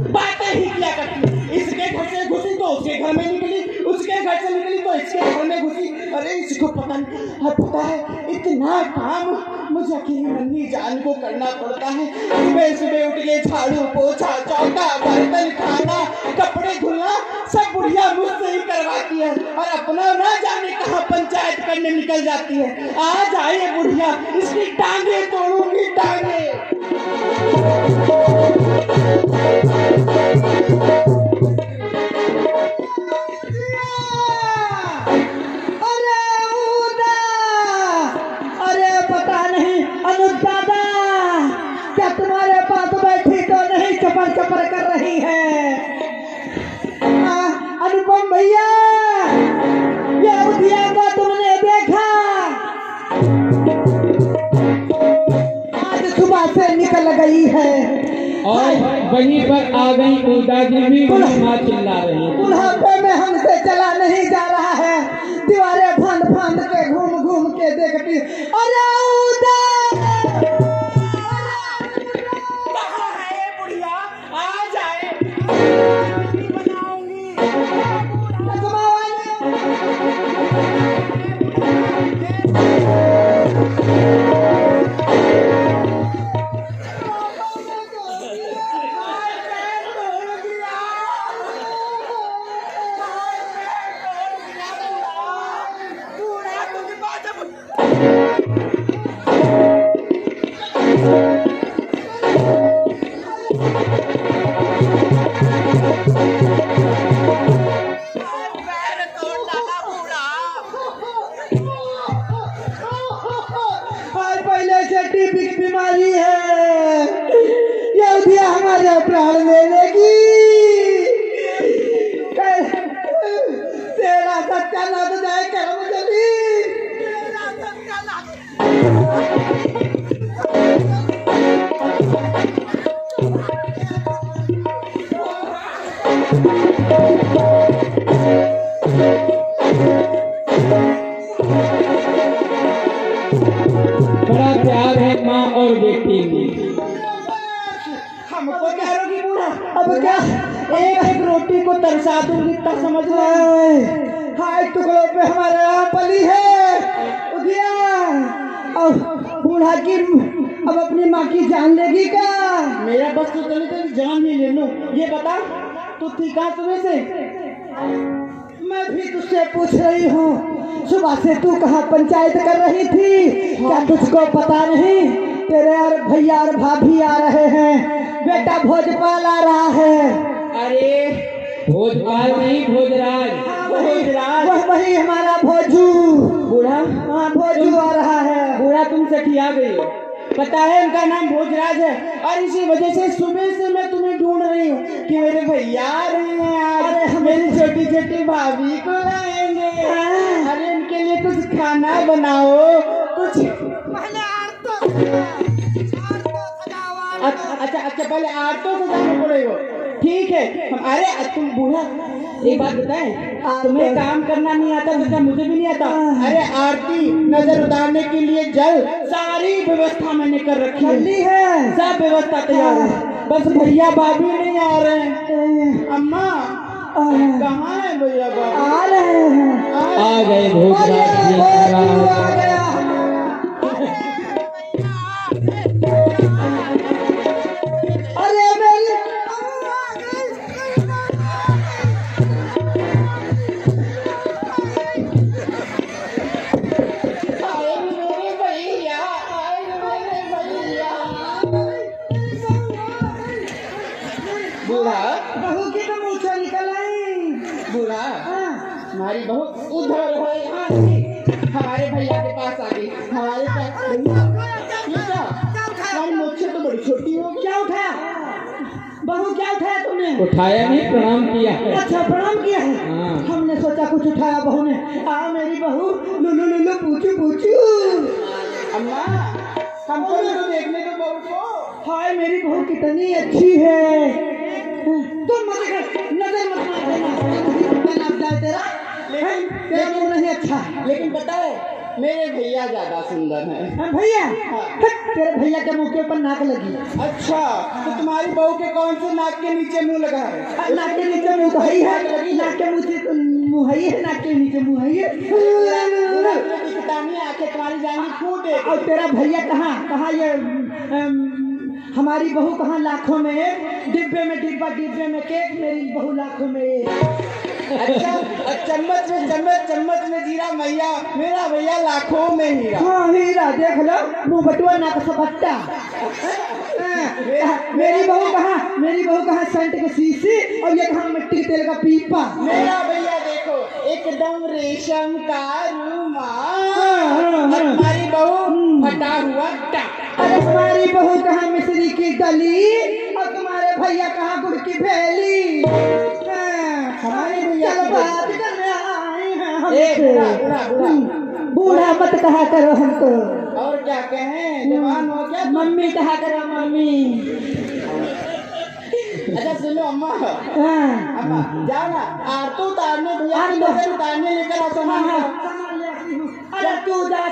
बातें ही किया करती। इसके घर से घुसी तो उसके घर में निकली, उसके घर से निकली तो इसके घर में घुसी। अरे इसको पता नहीं, पता है इतना काम मुझे अकेली नन्ही जान को करना पड़ता है। सुबह सुबह उठ के झाड़ू पोछा चौका बर्तन खाना कपड़े धुलना सब बुढ़िया मुझसे ही करवाती है और अपना ना जाने कहाँ पंचायत करने निकल जाती है। आज आए बुढ़िया, इसकी टांगे तोड़ूंगी टांगे। क्या तुम्हारे पास बैठी तो नहीं चपर चपर कर रही है? अनुपम भैया ये उधिया को तुमने देखा? आज सुबह से निकल गई है और वहीं पर आ गई उदा जी भी, माँ चिल्ला रही है। बुढ़ापे में हमसे चला नहीं जा रहा है, दीवारें फांद फांद के घूम घूम के देखती। अरे उदा बीमारी है, ये उधिया हमारे प्राण ले लेगी। तेरा सत्यानाश जाए कर्म जली। बड़ा प्यार है माँ और बेटी में। हमको कह रही बूढ़ा, अब क्या एक एक रोटी को तरसा दूंगी तब समझ ले। हाय टुकड़ों पे हमारे यहाँ पली है उधिया। अब बूढ़ा की अब अपनी माँ की जान लेगी क्या? मेरा बस तो चले तो जान ही ले लो। ये बता तू थी कहाँ सुबह से? मैं भी तुझसे पूछ रही हूँ, सुबह से तू कहाँ पंचायत कर रही थी? क्या तुझको पता नहीं तेरे और भैया और भाभी आ रहे हैं, बेटा भोजपाल आ रहा है। अरे भोजपाल नहीं, भोजराज। वही हमारा भोजू। बूढ़ा हाँ भोजू आ रहा है। बूढ़ा तुमसे खिया गई, पता है उनका नाम भोजराज है और इसी वजह से सुबह से मैं तुम्हें ढूंढ रही हूँ कि मेरे भैया आ रहे हैं। अरे मेरी छोटी छोटी भाभी को लाएंगे। अरे उनके लिए कुछ खाना बनाओ, कुछ अच्छा पहले आरती सजाना पड़ेगा। ठीक है अरे तुम बूढ़ा एक बात बताएं, तुम्हें काम करना नहीं आता तो क्या मुझे भी नहीं आता? अरे आरती नजर उतारने के लिए जल सारी व्यवस्था मैंने कर रखी है, सब व्यवस्था तैयार है, बस भैया भाभी नहीं आ रहे हैं। अम्मा कहाँ है भैया भाभी? आ रहे हैं। आ गए भोजराज जी। आ गया। बूढ़ा बहू की तो मूछा निकल आई। बूढ़ा हाँ। हमारी बहू उधर है यहाँ हमारे भैया के पास आ गई। हमारे हमारी मुझसे तो बड़ी छोटी हो। क्या उठाया बहू, क्या उठाया तुमने? उठाया नहीं, प्रणाम किया है। अच्छा प्रणाम किया है। हाँ। हमने सोचा कुछ उठाया बहू ने। मेरी बहू लुलु लुलु पूछू पूछू। अम्मा हमको तो देखने को बहू को। हाय मेरी बहू कितनी अच्छी है। तुम नजर मत मार देना जाए तेरा। लेकिन तेरा मुंह नहीं अच्छा। लेकिन पता है मेरे भैया ज्यादा सुंदर हैं। भैया तेरे भैया के मुंह के ऊपर नाक लगी। अच्छा तो तुम्हारी बहू के कौन से नाक के नीचे मुंह लगा है? नाक के नीचे मुंह तो है ही है। नाक के मुंह है ही है। नाक के नीचे मुंह है ही है। आंखें तुम्हारी जाएंगी फूट। और तेरा भैया कहाँ ये हमारी बहू कहाँ लाखों में डिब्बे में डिब्बा, डिब्बे में केक, मेरी बहू लाखों में। अच्छा चम्मच में जीरा मैया, मेरा भैया लाखों में हीरा। हाँ हीरा देख लो, मुँह बटुआ नाक सपट्टा। मेरी बहू कहाँ सेंट के शीशी और ये कहाँ मिट्टी के तेल का पीपा। मेरा भैया देखो एकदम रेशम का रुमाल। हमारी बहू फटा हुआ टाक। अरे तुम्हारी बहू कहाँ मिश्री की डली और तुम्हारे भैया कहाँ गुड़ की भेली। हमारे भैया बात करने आए हैं। बूढ़ा मत कहा करो हमको। और क्या कहें, जवान हो क्या? मम्मी कहा करो मम्मी। अच्छा सुनो अम्मा, हाँ। अम्मा जाओ ना आरतू उतारने, भैया की नजर उतारने लेकर आओ सामान। अरे तू जा,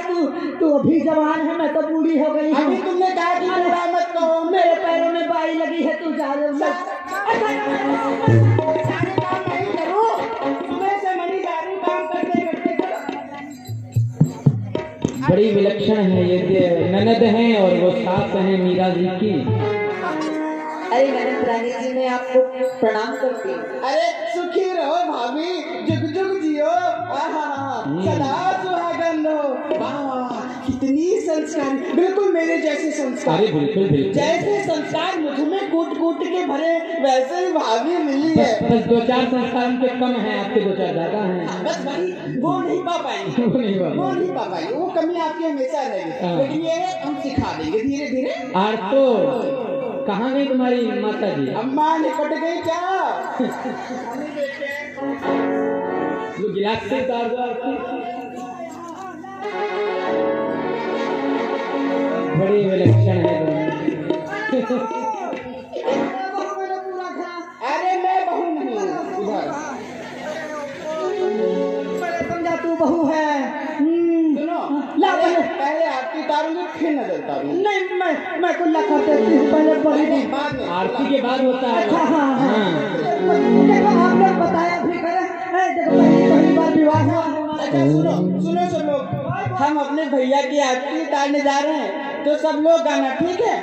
तू अभी जवान है, मैं तो बूढ़ी हो गई हूँ। अभी तुमने कहा कि बूढ़ा मत कहो। मेरे पैरों में बाई लगी है, तू जा। बड़ी विलक्षण है ये ननद हैं और वो सास हैं मीरा जी की। अरे ननद रानी जी मैं आपको प्रणाम करती हूँ। अरे सुखी रहो भाभी, जुग जुग जियो, सदा सुहागन रहो। वाह कितनी संस्कार, बिल्कुल मेरे जैसे संस्कार। अरे बिल्कुल बिल्कुल। जैसे संस्कार मुझ में कूट कूट के भरे वैसे ही भाभी मिली है। बस 2-4 संस्कार उनके कम हैं, आपके 2-4 ज्यादा हैं। बस वही वो नहीं पा पाएंगे। वो नहीं पा पाएंगे, वो कमी आपकी हमेशा रहेगी। हाँ। लेकिन ये है हम सिखा देंगे धीरे धीरे। और तो कहाँ गई तुम्हारी माता जी? अम्मा निपट गई क्या? वो गिलास से उतार दो आपकी। बड़ी विलक्षण है अरे मैं बहू नहीं इधर। समझा तू बहू है। सुनो पहले आपकी उतारूंगी फिर नजर उतारूंगी। नहीं मैं कुल्ला कर देती हूँ, पहले बड़ी दी। बाद में आरती के बाद होता है। अच्छा हाँ। हाँ। देखो आप लोग बताया भी करें। देखो पहली बार विवाह हुआ। अच्छा सुनो सब लोग, हम अपने भैया की आरती उतारने जा रहे हैं, तो सब लोग गाना ठीक है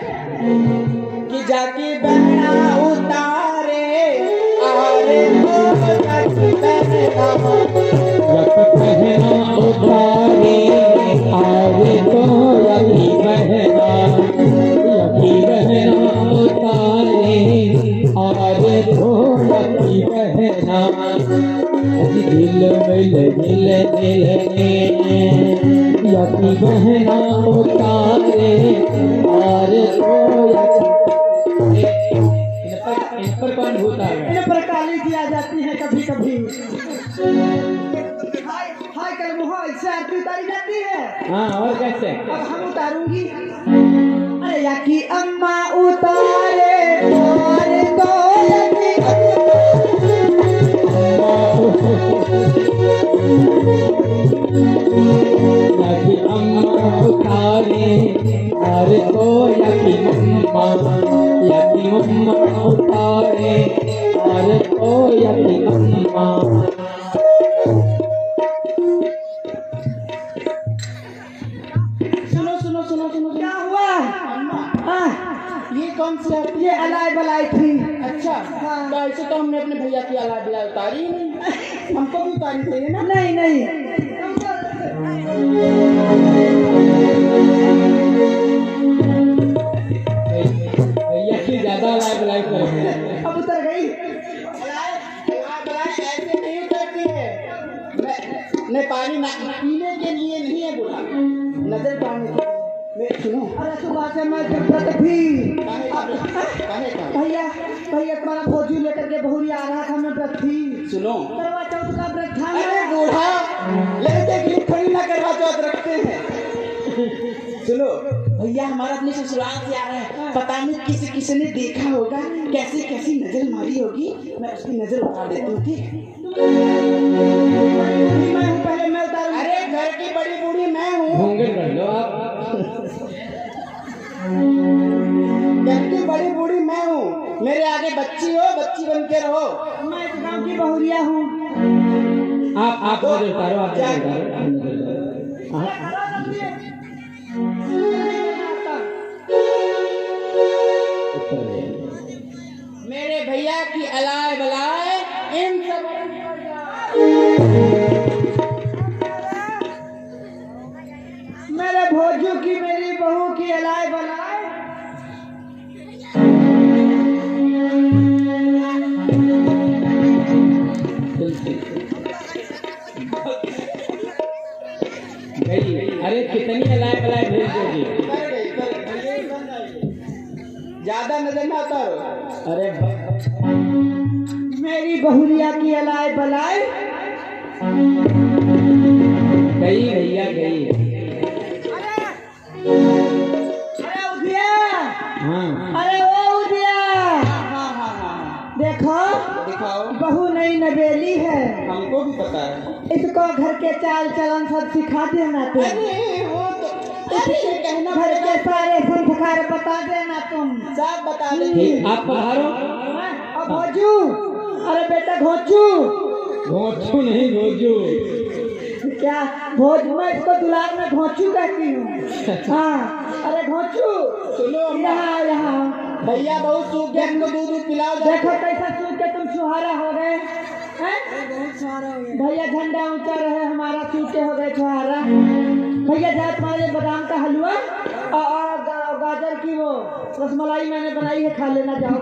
कि जाके बहना उतारे आरे बहना उतारे आरे तो यही बहना उतारे आरे तो यही बहना दिल यकी बहना उतारे आरे तो इन पर कौन होता है? इन पर काली जी आ जाती है कभी कभी। हाय कल मुहा इससे आरती उतारी जाती है। हाँ और कैसे? अब हम उतारूंगी। अरे या की अम्मा उतारे आरे तो यकी अम्मा उतारे आरे तो यकी मम्मा उतारे आरे तो यकी अम्मा। सुनो क्या हुआ? हाँ ये कौन सी आरती? ये अलाई बलाई थी। अच्छा तो ऐसे तो हमने अपने भैया की अला बिला उतारी ही नहीं, हमको भी उतारनी चाहिए ना। नहीं भैया की ज्यादा लाइफ करेंगे। अब उतर गई। ऐसे नहीं उतरती है। नेपाली पीने के लिए नहीं है बुढ़ा, नजर पाने के लिए। मैं सुनो, अरे सुबह से मैं जगत थी भैया भैया, तुम्हारा फौजी लेकर के बहुरी आ रहा था, मैं व्रत थी। सुनो, करवा चौथ का व्रत था। अरे बूढ़ा लड़के के लिए खड़ी ना करवा चौथ रखते हैं। सुनो भैया, हमारा अपने ससुराल से आ रहा है, पता नहीं किसी ने देखा होगा, कैसी कैसी नजर मारी होगी, मैं उसकी नजर उतार देती हूँ। ठीक, पहले मैं उतारूं। अरे घर की बड़ी बूढ़ी मैं हूँ, घूंघट कर लो आप। घर की बड़ी बूढ़ी मैं हूँ, मेरे आगे बच्ची हो, बच्ची बन के रहो। मैं इस गाँव की बहुरिया हूँ। आप नजर उतारो, आप नजर उतारो, आप नजर उतारो। मेरे भैया की अलाय बलाय इन सब, मेरे भोजू की मेरी बहू की अलाय बलाय। अरे कितनी अलाय बलाय भेज दोगे? ज्यादा नजर ना उतारो। अरे मेरी बहुरिया की अलाय बलाय गई भैया गई। अरे उधिया, हाँ अरे वो उधिया, देखो दिखाओ, बहू नई नवेली है, हमको भी पता है। इसको घर के चाल चलन सब सिखा देना तुम। अरे वो तो कहना घर के सारे संस्कार बता देना तुम। सब बता देंगे। आप पधारो। और भोजू, अरे बेटा घोचू, घोचू नहीं घोचू। क्या भोज, मैं इसको दुलार में घोचू कहती हूँ। हाँ, अरे घोचू, सुनो यहाँ यहाँ भैया, बहुत सूख गया, हमको दूध पिलाओ। देखो कैसा सूख के तुम सुहारा हो गए हैं? भैया झंडा ऊंचा रहे, हमारा सूखे हो गए छुहारा। भैया जा, तुम्हारे बादाम का हलवा और गाजर की वो रसमलाई मैंने बनाई है, खा लेना जाओ।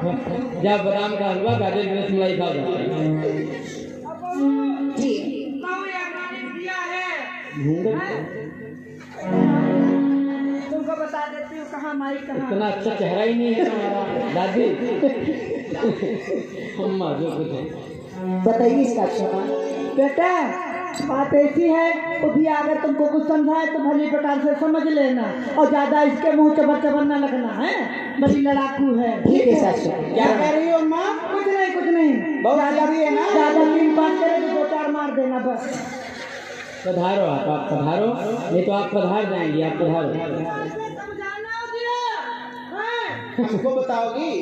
जा बादाम का हलवा, गाजर की रसमलाई खा जाओ। तुमको बता देती हूँ कहाँ माई कहाँ। इतना अच्छा चेहरा ही नहीं है तुम्हारा दादी। अम्मा जो कुछ है बताइए इसका क्षमा। बेटा बात ऐसी है, उठी अगर तुमको कुछ समझाए तो भली प्रकार से समझ लेना, और ज्यादा इसके मुंह चबर चबर न लगना है, बड़ी लड़ाकू है। ठीक है सासू। क्या कह रही हो माँ? कुछ नहीं कुछ नहीं, बहुत ज्यादा भी है ना। ज्यादा 3-5 करे तो 2-4 मार देना बस। पधारो, आप पधारो, नहीं तो आप पधार जाएंगे। आप पधारो। हमको बताओगी?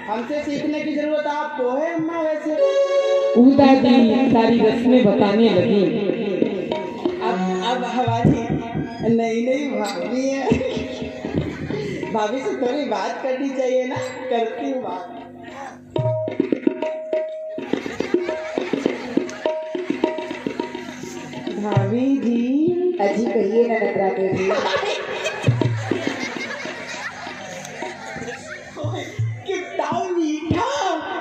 हमसे सीखने की जरूरत आपको है अम्मा। वैसे उदा की सारी रस्में बताने लगी। अब हमारी नई नई भाभी है, भाभी से थोड़ी बात करनी चाहिए ना। करती हूँ बात। भाभी जी। अजी कहिए ना नटराज जी। कितना मीठा,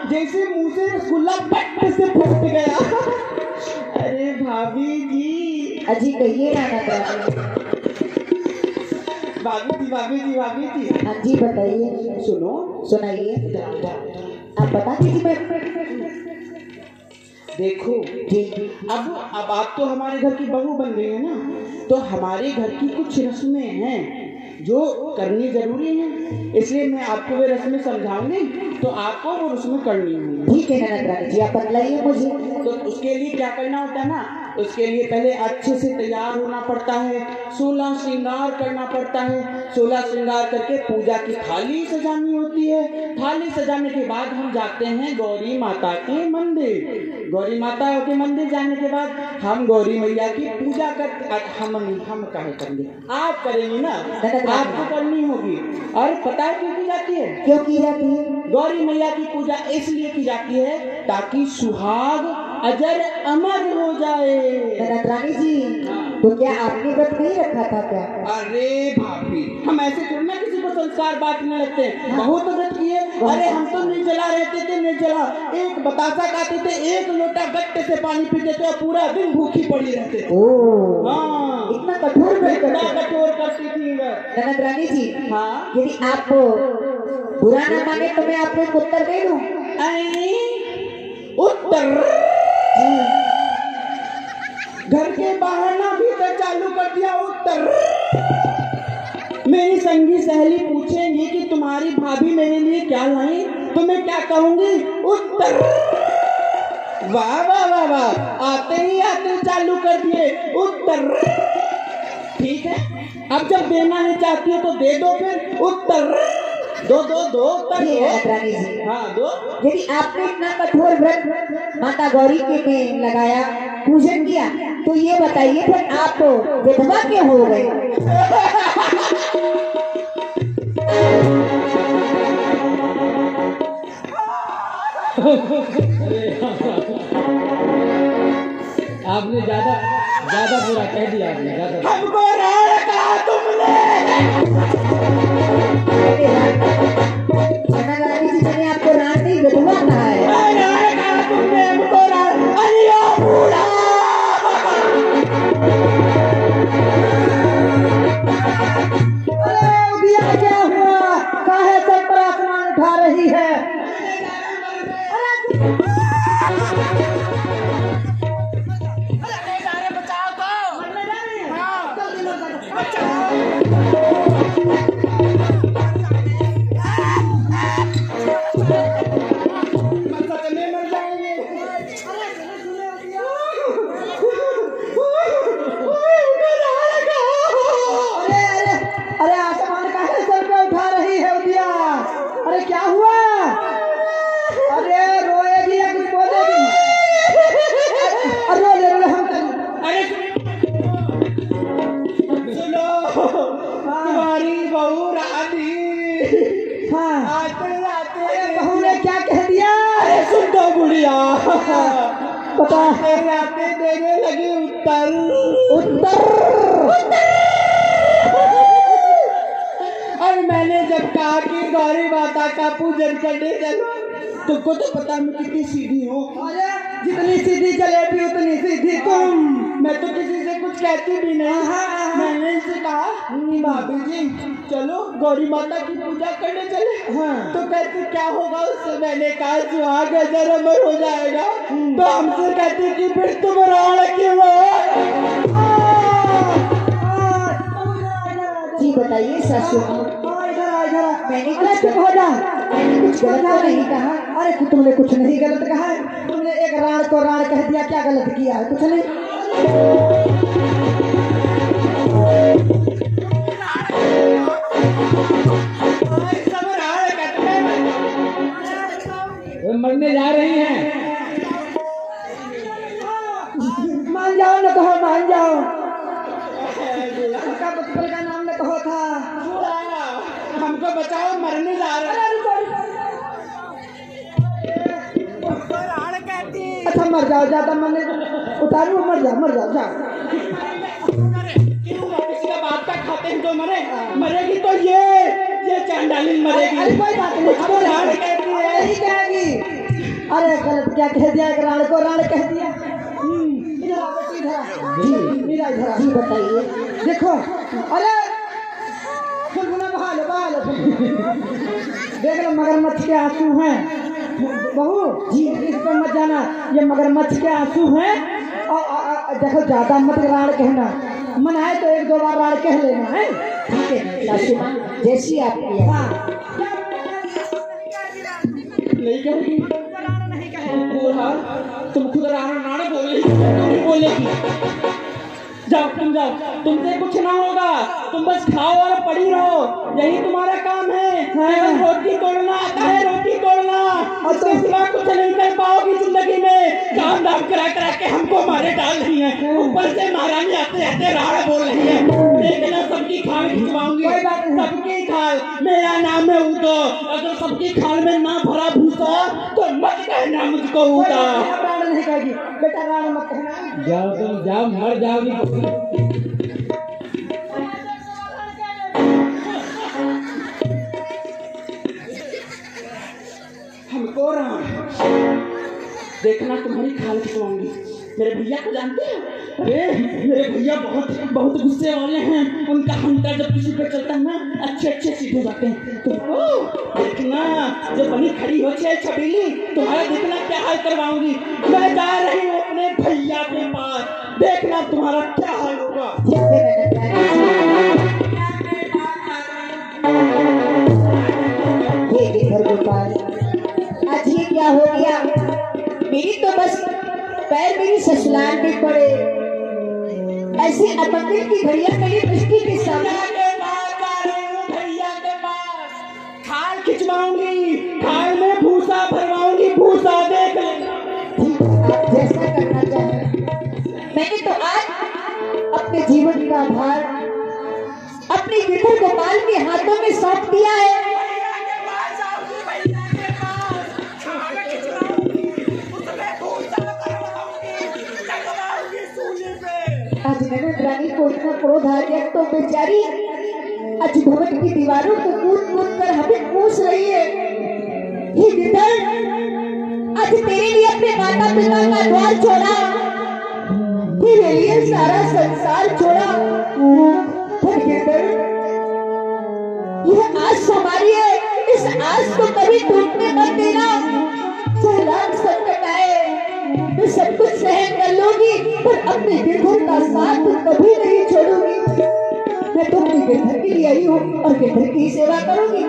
जैसे मुंह से रसगुल्ला पट से फूट गया। अरे भाभी जी। अजी कहिए ना नटराज। भाभी जी, भाभी जी, भाभी जी। हाँ जी बताइए। सुनो, सुनाइए, आप बता दीजिए। देखो जी, अब आप तो हमारे घर की बहू बन गई है ना, तो हमारे घर की कुछ रस्में हैं जो करनी जरूरी है, इसलिए मैं आपको वे रस्में समझाऊंगी, तो आपको वो रस्में करनी होंगी। ठीक है ना नटराज जी, आप बतलाइए मुझे। तो उसके लिए क्या करना होता है ना, उसके लिए पहले अच्छे से तैयार होना पड़ता है, 16 श्रृंगार करना पड़ता है। 16 श्रृंगार करके पूजा की थाली सजानी होती है। थाली सजाने के बाद हम जाते हैं गौरी माता के मंदिर। गौरी माता के मंदिर जाने के बाद हम गौरी मैया की पूजा करते। हम कहे करेंगे, आप करेंगी ना, आपको करनी होगी। और पता है क्यों की जाती है? क्यों की जाती है? गौरी मैया की पूजा इसलिए की जाती है ताकि सुहाग अजर अमर हो जाए। नटरानी जी, तो क्या आपने व्रत नहीं रखा था क्या? अरे भाभी, हम ऐसे थोड़ी ना किसी को संस्कार बांटने लगते हैं। बहुत व्रत किए, अरे हम तो निर्जला रहते थे, निर्जला, एक बतासा खाते थे, एक लोटा गट्टे से पानी पीते थे और पूरा दिन भूखी पड़ी रहते थे। हाँ, इतना कठोर व्रत इतना करते थे। कठोर करती थी वह। ननद रानी जी, हाँ, यदि आप बुरा न माने तो मैं आपको एक उत्तर दे दूं। उत्तर घर के बाहर ना भीतर चालू कर दिया। उत्तर मेरी संगी सहेली पूछेंगी कि तुम्हारी भाभी मेरे लिए क्या लाई, तो मैं क्या कहूंगी? उत्तर। वाह वाह वाह वाह, आते ही आते चालू कर दिए उत्तर। ठीक है, अब जब देना है चाहती हो तो दे दो, फिर उत्तर दो दो दो उत्तर ये दो। ननद रानी जी, हाँ दो। यदि आपने इतना कठोर व्रत माता गौरी के में लगाया, पूजन किया, तो ये बताइए फिर आप विधवा क्यों हो गए? आपने ज्यादा ज्यादा बुरा कह दिया, आपने ज्यादा। हमको राण कहा तुमने। ननद रानी जी, मैंने आपको राण नहीं विधवा कहा है। राण कहा तुमने हमको, राण। अरे ओ बूढ़ा, अरे उदिया क्या हुआ? काहे सर पर आसमान उठा रही है? सच में मर जाएंगे। अरे अरे अरे आसमान काहे सर पे उठा रही है उदिया? अरे क्या हुआ? अरे रोएगी या कुछ बोलेगी? अरे रो ले हम अरे सुनो, तुम्हारी बहू रानी हाँ आते आते बहू ने क्या कह दिया? अरे सुन दो बुढ़िया, बता। आते आते देने लगी उत्तर। और मैंने जब कहा कि गौरी माता का पूजन करने चलो, तुमको तो पता मैं कितनी सीधी हूँ। अरे जितनी सीधी जलेबी उतनी सीधी तुम। मैं तो किसी से कुछ कहती भी नहीं। मैंने इनसे कहा कि भाभी जी चलो गौरी माता की पूजा करने चले। तो कहती क्या होगा उससे? मैंने कहा सुहाग हजार अमर हो जाएगा। तो हमसे कहती कि फिर तुम राण क्यों हो? जी बताइए सासू, मैंने कुछ चुप हो जा। मैंने कुछ गलत तो नहीं कहा। अरे तुमने कुछ नहीं गलत कहा है। तुमने एक राण को राण कह दिया, क्या गलत किया है? कुछ नहीं। सब राण कहते हैं। वे मरने जा रही हैं। मान जाओ न कहो, मान जाओ। उनका बचपन का नाम न कहो था। हमको बचाओ, मरने जा रहे हैं। अच्छा मर जाओ, ज्यादा मरने उतारू, मर जाओ जाओ। क्यों किसी का बाप का खाते हैं तो मरेगी तो ये चांडाली मरेगी। अरे कोई बात नहीं, अब राण कहती है। नहीं कहेगी। अरे गलत क्या कह दिया? एक राण को राण कह दिया। इधर आओ बेटी, इधर आओ। इधर आओ। जी बताइए। देखो, अरे फुलफुला बहा लो। देख लो मगरमच्छ के आंसू हैं। बहू जी इस पर मत जाना, ये मगरमच्छ के आंसू हैं। और देखो ज्यादा मत राण कहना, मन आए तो एक दो बार राण कह लेना है। ठीक है सासू माँ, जैसी आपकी है। नहीं कहेगी। तुम खुद राण बोलेगी, तुम बोलेगी। जाओ तुम जाओ, तुमसे कुछ ना होगा। तुम बस खाओ और पड़ी रहो, यही तुम्हारा काम है। केवल रोटी तोड़ना आता है, रोटी तोड़ना। और तो सिवा कुछ नहीं कर पाओगी जिंदगी में। काम धाम करा करा के हमको मारे डाल रही है। ऊपर से महारानी आते आते राण बोल रही है। देखना सबकी खाल खिंचवाऊंगी, सबकी खाल। मेरा नाम है उदो। अगर सबकी खाल में ना भरा भूसा तो मत कहना मुझको उदा। राण नहीं कहेगी बेटा, राण मत कहना। जाओ तुम जाओ, मर जाओगी। को रहा देखना तुम्हारी खाल खिंचवाऊंगी। मेरे भैया को जानते हैं? अरे मेरे भैया बहुत गुस्से वाले हैं। उनका हंटा जब किसी पे चलता है ना अच्छे सीधे जाते हैं। तुमको देखना जब बनी खड़ी हो जाए छबीली तुम्हारा देखना क्या हाल करवाऊंगी। मैं जा रही हूँ अपने भैया के पास, देखना तुम्हारा क्या हाल होगा। गोपाल आज ये क्या हो गया? मेरी तो बस पैर मेरी ससुराल में पड़े, ऐसे अपने की घड़िया मेरी दृष्टि के सामने भैया के पास खाल खिंचवाऊंगी, खाल में भूसा भरवाऊंगी, भूसा देख आप जैसा करना चाहें। मैंने तो आज अपने जीवन का भार अपने गिरधर गोपाल के हाथों में सौंप दिया है। आज ननद रानी को इतना क्रोध आ गया तो बेचारी आज भवन की दीवारों को कूद कर हमें पूछ रही है, हे गिरधर आज तेरे लिए अपने माता पिता का द्वार छोड़ा, तेरे लिए सारा संसार छोड़ा, पर गिरधर यह आस हमारी है, इस आस को कभी टूटने मत देना। लाख संकट आए मैं सब कुछ सहन कर लूंगी, पर अपने गिरधर का साथ कभी नहीं छोड़ूंगी। मैं तो अपने गिरधर के लिए आई हूँ और गिरधर की सेवा करूंगी।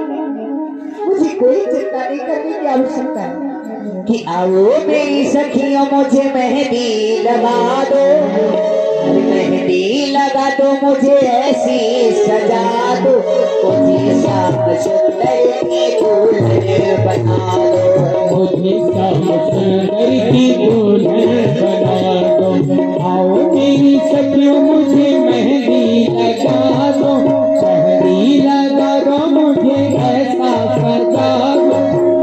मुझे कोई चिंता नहीं करने की आवश्यकता है कि आओ मेरी सखियों मुझे मेहंदी लगा दो, मेहंदी लगा दो मुझे ऐसी सजा दो, मुझे श्याम सुंदर की दुल्हन बना दो, मुझे श्याम सुंदर की दुल्हन बना दो। आओ मेरी सखियों मुझे मेहंदी लगा दो, मेहंदी लगा दो मुझे ऐसा सजा दो,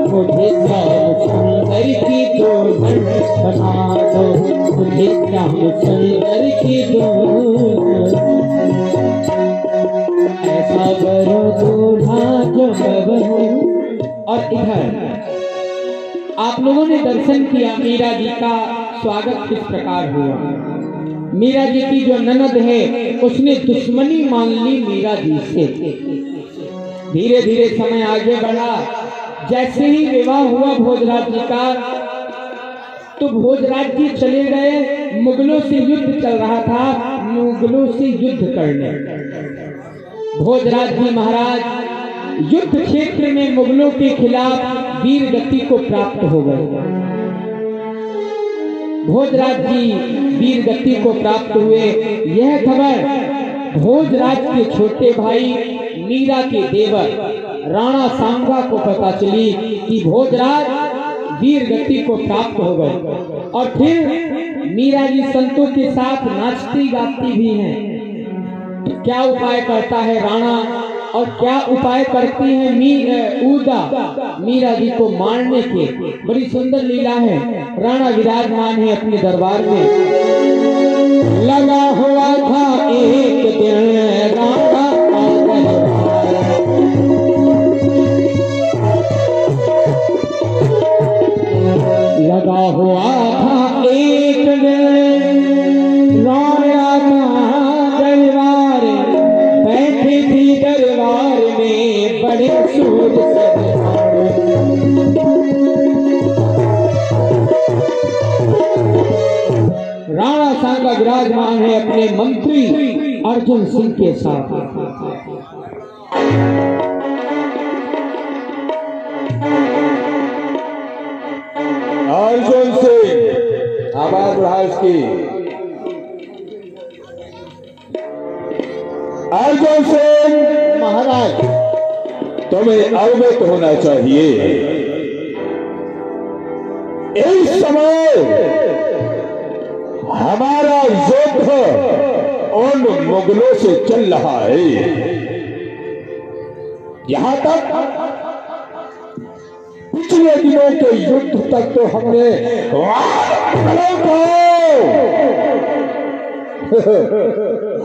मुझे श्याम सुंदर की दुल्हन बना दो, मुझे श्याम सुंदर की दुल्हन ऐसा करो दूल्हा जो मैं बनूं। और इधर आप लोगों ने दर्शन किया मीरा जी का स्वागत किस प्रकार हुआ। मीरा जी की जो ननद है उसने दुश्मनी मान ली मीरा जी से। धीरे धीरे समय आगे बढ़ा। जैसे ही विवाह हुआ भोजराज जी का तो भोजराज जी चले गए, मुगलों से युद्ध चल रहा था, मुगलों से युद्ध करने। भोजराज जी महाराज युद्ध क्षेत्र में मुगलों के खिलाफ वीर गति को प्राप्त हो गए। भोजराज जी वीर गति को प्राप्त हुए। यह खबर भोजराज के छोटे भाई मीरा के देवर राणा सांगा को पता चली कि भोजराज वीर गति को प्राप्त हो गए। और फिर मीरा जी संतों के साथ नाचती गाती भी हैं। तो क्या उपाय करता है राणा और क्या उपाय करती है उदा मीरा जी को मारने के। बड़ी सुंदर लीला है। राणा विराजमान है अपने दरबार में। लगा हुआ था एक दिन राणा लगा हुआ था एक दिन राणा का दरबार, बैठी थी दरबार में बड़े सूर राणा सांगा विराजमान है अपने मंत्री अर्जुन सिंह के साथ। अर्जुन सिंह आवाज बढ़ा इसकी। अर्जुन सिंह महाराज तुम्हें अवगत होना चाहिए, इस समय हमारा युद्ध उन मुगलों से चल रहा है। यहां तक पिछले दिनों के युद्ध तक तो हमने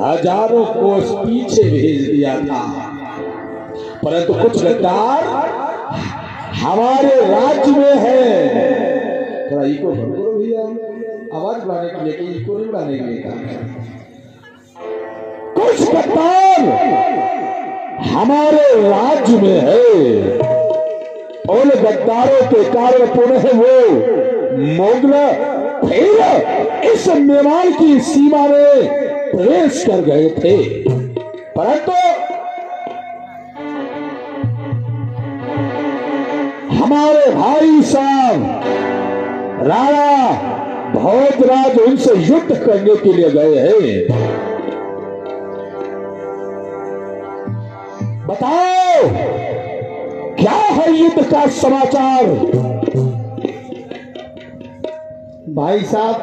हजारों कोस पीछे भेज दिया था, परंतु कुछ गद्दार हमारे राज्य में है। थोड़ा इको करो भैया, आवाज बढ़ाने के लिए, कि इको नहीं बढ़ाने के लिए कहा। कुछ गद्दार हमारे राज्य में है, उन गद्दारों के कारण पुनः वो मुगल फिर इस मेवाड़ की सीमा में प्रवेश कर गए थे, परंतु हमारे भाई साहब राणा भोजराज उनसे युद्ध करने के लिए गए हैं। बताओ क्या है युद्ध का समाचार? भाई साहब,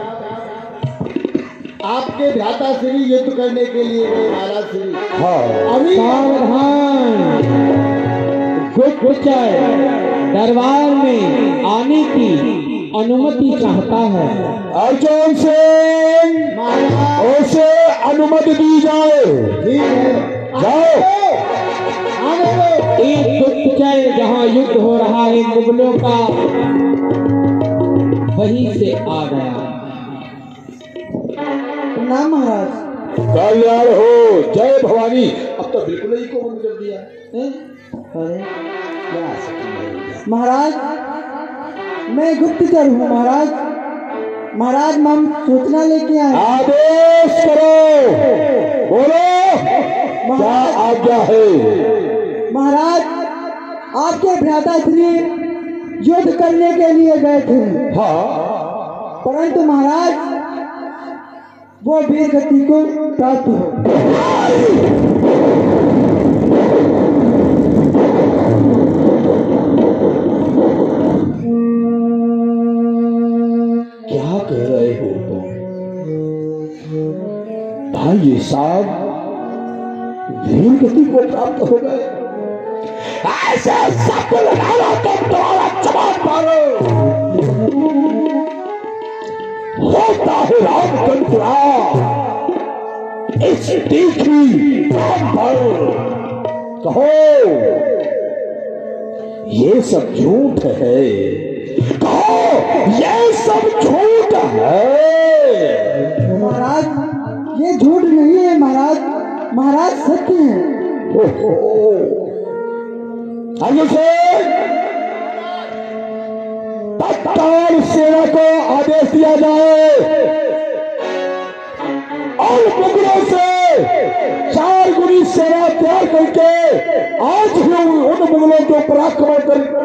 आपके भ्राता श्री युद्ध करने के लिए गए महाराज श्री। हाँ, अभी सावधान, गुप्तचर दरबार में आने की अनुमति चाहता है। अर्जुन सिंह, महाराज उसे अनुमति दी जाए। ठीक है, जाओ। आने दो। एक गुप्तचर जहाँ युद्ध हो रहा है मुगलों का, वहीं से आ गया। नाम महाराज। कल्याण हो, जय भवानी। अब तो बिल्कुल ही को बंद कर दिया। अरे महाराज, मैं गुप्तचर हूँ महाराज। महाराज, हम सूचना लेके आए। आदेश करो, बोलो क्या आज्ञा है? महाराज, आपके भ्राता श्री युद्ध करने के लिए गए थे, हाँ, परंतु महाराज वो वीर गति को प्राप्त हो। क्या कह रहे हो तुम? भाई साहब वीर गति को प्राप्त हो गए? ऐसे सब लगाना तो तुम्हारा जवाब मारो। होता है रामचंद्र इस तीखी पर कहो ये सब झूठ है, कहो ये सब झूठ है। महाराज, ये झूठ नहीं है महाराज, महाराज सत्य है। आगे से तत्काल सेना को आदेश दिया जाए और मुगलों से 4 गुनी सेना तैयार करके आज ही उन मुगलों को पराक्रमण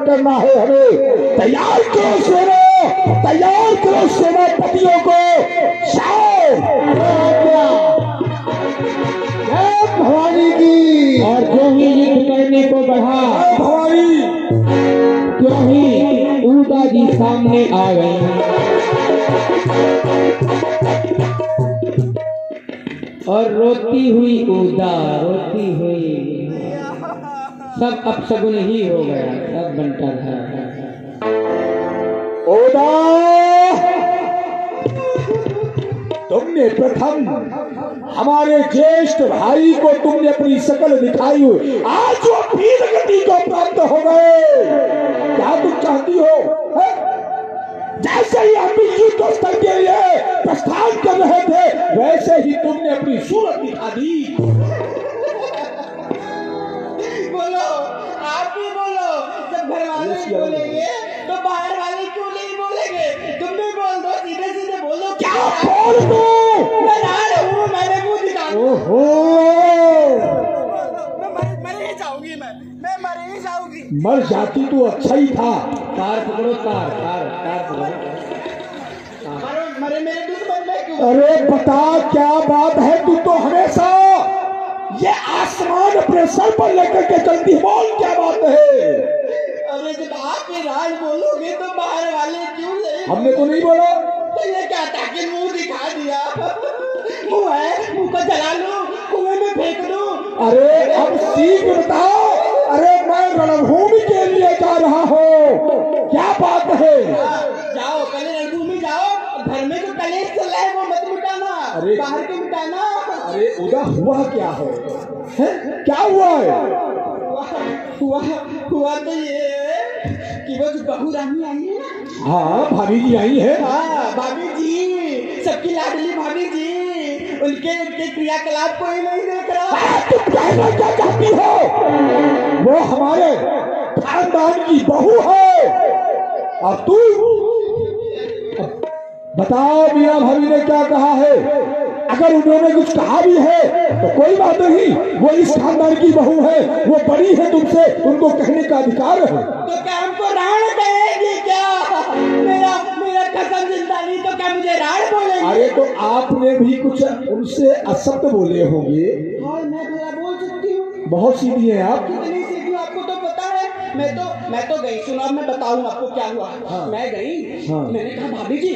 करना है। हमें तैयार करो सेना, तैयार करो सेनापतियों को। भवानी की। और जो ही युद्ध करने को बढ़ा, भवानी क्यों ही उदा जी सामने आ गए। और रोती हुई उदा, रोती हुई, सब अपशगुन ही हो गया, सब बंटा था। ओदा, तुमने प्रथम हमारे ज्येष्ठ भाई को तुमने अपनी शकल दिखाई, आज वो वीर गति को प्राप्त हो गए। क्या तुम चाहती हो? है? जैसे ही हम युद्ध स्थल के लिए प्रस्थान कर रहे थे, वैसे ही तुमने अपनी सूरत दिखा दी। बोलो, आप भी बोलो। जब घर वाले नहीं बोलेंगे तो बाहर वाले क्यों नहीं बोलेंगे? तुम भी बोल दो, सीधे सीधे बोलो। क्या बोल दो? मैं नार हूँ, मैंने मुंह दिखा। ओहो, मर ही जाऊंगी, मैं मर ही जाऊंगी। मर जाती तो अच्छा ही था। तार पकड़ो, तार तार तार पकड़ो। मरे मेरे दुश्मन में क्यों? अरे बता क्या बात है, तू तो हमेशा ये आसमान अपने सर पर लेकर के चलती है। बोल क्या बात है? अरे जब आप ये राज बोलोगे तो बाहर वाले क्यों नहीं? हमने तो नहीं बोला। तो ये क्या था कि मुंह दिखा दिया? मुंह है, मुंह को जला लूं, कुएं में फेंक दूं। अरे अब सीख बताओ। अरे मैं रणभूमि के लिए जा रहा हूँ, क्या बात है? जाओ, पहले रणभूमि जाओ। घर में जो कलेश चल रहा है वो मत मिटाना, अरे बाहर के मिटाना। अरे उदा हुआ क्या है? क्या हुआ है? हुआ हुआ तो ये कि वो जो बहू रानी आई है ना, हाँ भाभी जी आई है। हाँ भाभी जी, सबकी लाडली भाभी जी, उनके क्रियाकलाप को ही नहीं देख रहा। तुम कहना क्या चाहती हो? वो हमारे खानदान की बहू है और तू बताओ मियाँ भाभी ने क्या कहा है? अगर उन्होंने कुछ कहा भी है तो कोई बात नहीं, वो इस खानदान की बहू है, वो बड़ी है तुमसे, उनको कहने का अधिकार है। तो क्या हमको राण कहेगी क्या? मेरा कसम जिंदा नहीं तो क्या मुझे राण बोलेगी? अरे तो आपने भी कुछ उनसे अशब्द बोले होंगे। हाँ मैं भला बोल सकती हूँ। बहुत सीधी है आप। कितनी सीधी आपको तो पता है। मैं तो गई, सुनो अब मैं बताऊँ आपको क्या हुआ। हाँ। मैं गई, हाँ। मैंने कहा भाभी जी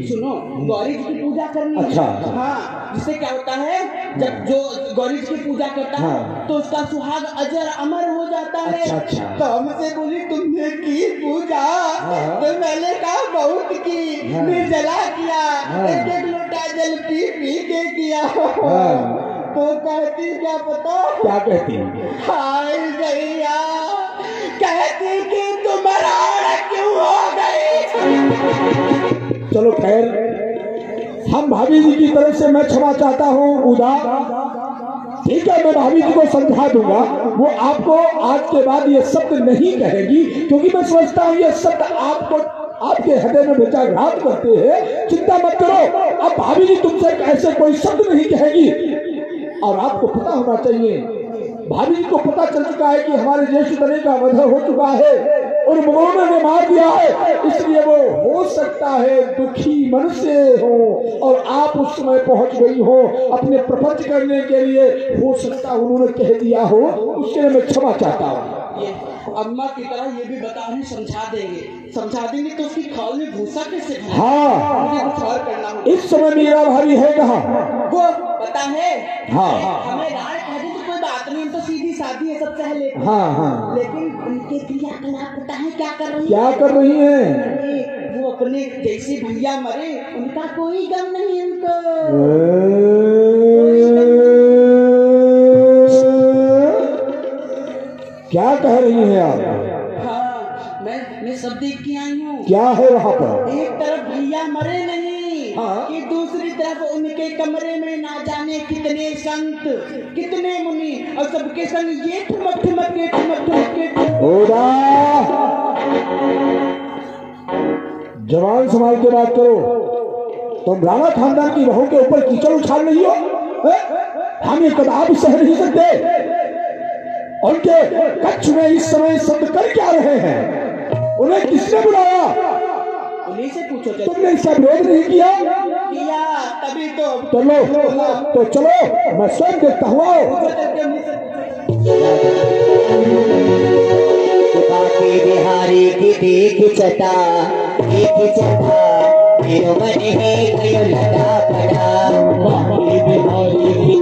सुनो, गौरी जी की पूजा करनी है। अच्छा। हाँ, जिससे क्या होता है, जब जो गौरी जी की पूजा करता है हाँ। तो उसका सुहाग अजर अमर हो जाता है। अच्छा, अच्छा। तो हमसे बोली तुमने की पूजा? हाँ। तो मैंने कहा बहुत की, हाँ। निर्जला किया, हाँ। एक लोटा जल पी के किया। हाँ। तो कहती क्या पता? क्या कहती? हाय गैया, कहती कि तुम राण क्यों हो गई? चलो खैर, हम भाभी जी की तरफ से मैं क्षमा चाहता हूँ उदा। ठीक है, मैं भाभी जी को समझा दूंगा, वो आपको आज के बाद ये शब्द नहीं कहेगी, क्योंकि मैं समझता हूँ ये शब्द आपको आपके हृदय में बेचाघात करते हैं। चिंता मत करो, अब भाभी जी तुमसे ऐसे कोई शब्द नहीं कहेगी। और आपको पता होना चाहिए, भाभी जी को पता चल चुका है कि हमारे ज्येष्ठ तने का वध हो चुका है और मुगलों ने मार दिया है, इसलिए वो हो सकता है दुखी मन से हो और आप उस समय पहुंच गई हो अपने प्रपंच करने के लिए, हो सकता उन्होंने कह दिया हो, उसके लिए मैं क्षमा चाहता हूँ। ये अम्मा की तरह ये भी बता रहे, समझा देंगे तो उसकी खाल में भूसा कैसे भरा? हाँ, मुझे कुछ और करना होगा। इस समय मीरा भाभी है कहाँ? वो पता है, हाँ। हमें राण कह दे तो कोई बात नहीं, हम तो सीधी सादी है, सब सह लेते हैं। हाँ हाँ। लेकिन उनके क्रियाकलाप पता है क्या कर रही है? क्या कर रही है? वो अपने जैसे भैया मरे उनका कोई गम नहीं उनको। क्या कह रही हैं आप? हाँ, मैं सब देख के आई हूँ। क्या है वहाँ पर? एक तरफ भैया मरे नहीं, हाँ। कि दूसरी तरफ उनके कमरे में ना जाने कितने संत, कितने मुनि, और सबके संग ये ठुमक के ओदा, जवान संभाल के बात करो। तुम राणा खानदान की बहू के ऊपर कीचड़ उछाल रही हो? हम ये कदापि सह नहीं सकते। उनके कक्ष में इस समय संत कर क्या रहे हैं? उन्हें किसने बुलाया? उन्हीं से पूछो। तुमने इसका विरोध नहीं किया? तभी तो तो चलो मैं स्वयं देखता हुआ। बिहारी की देख चटा मेरो मन है गयो लगा पड़ा। बिहारी की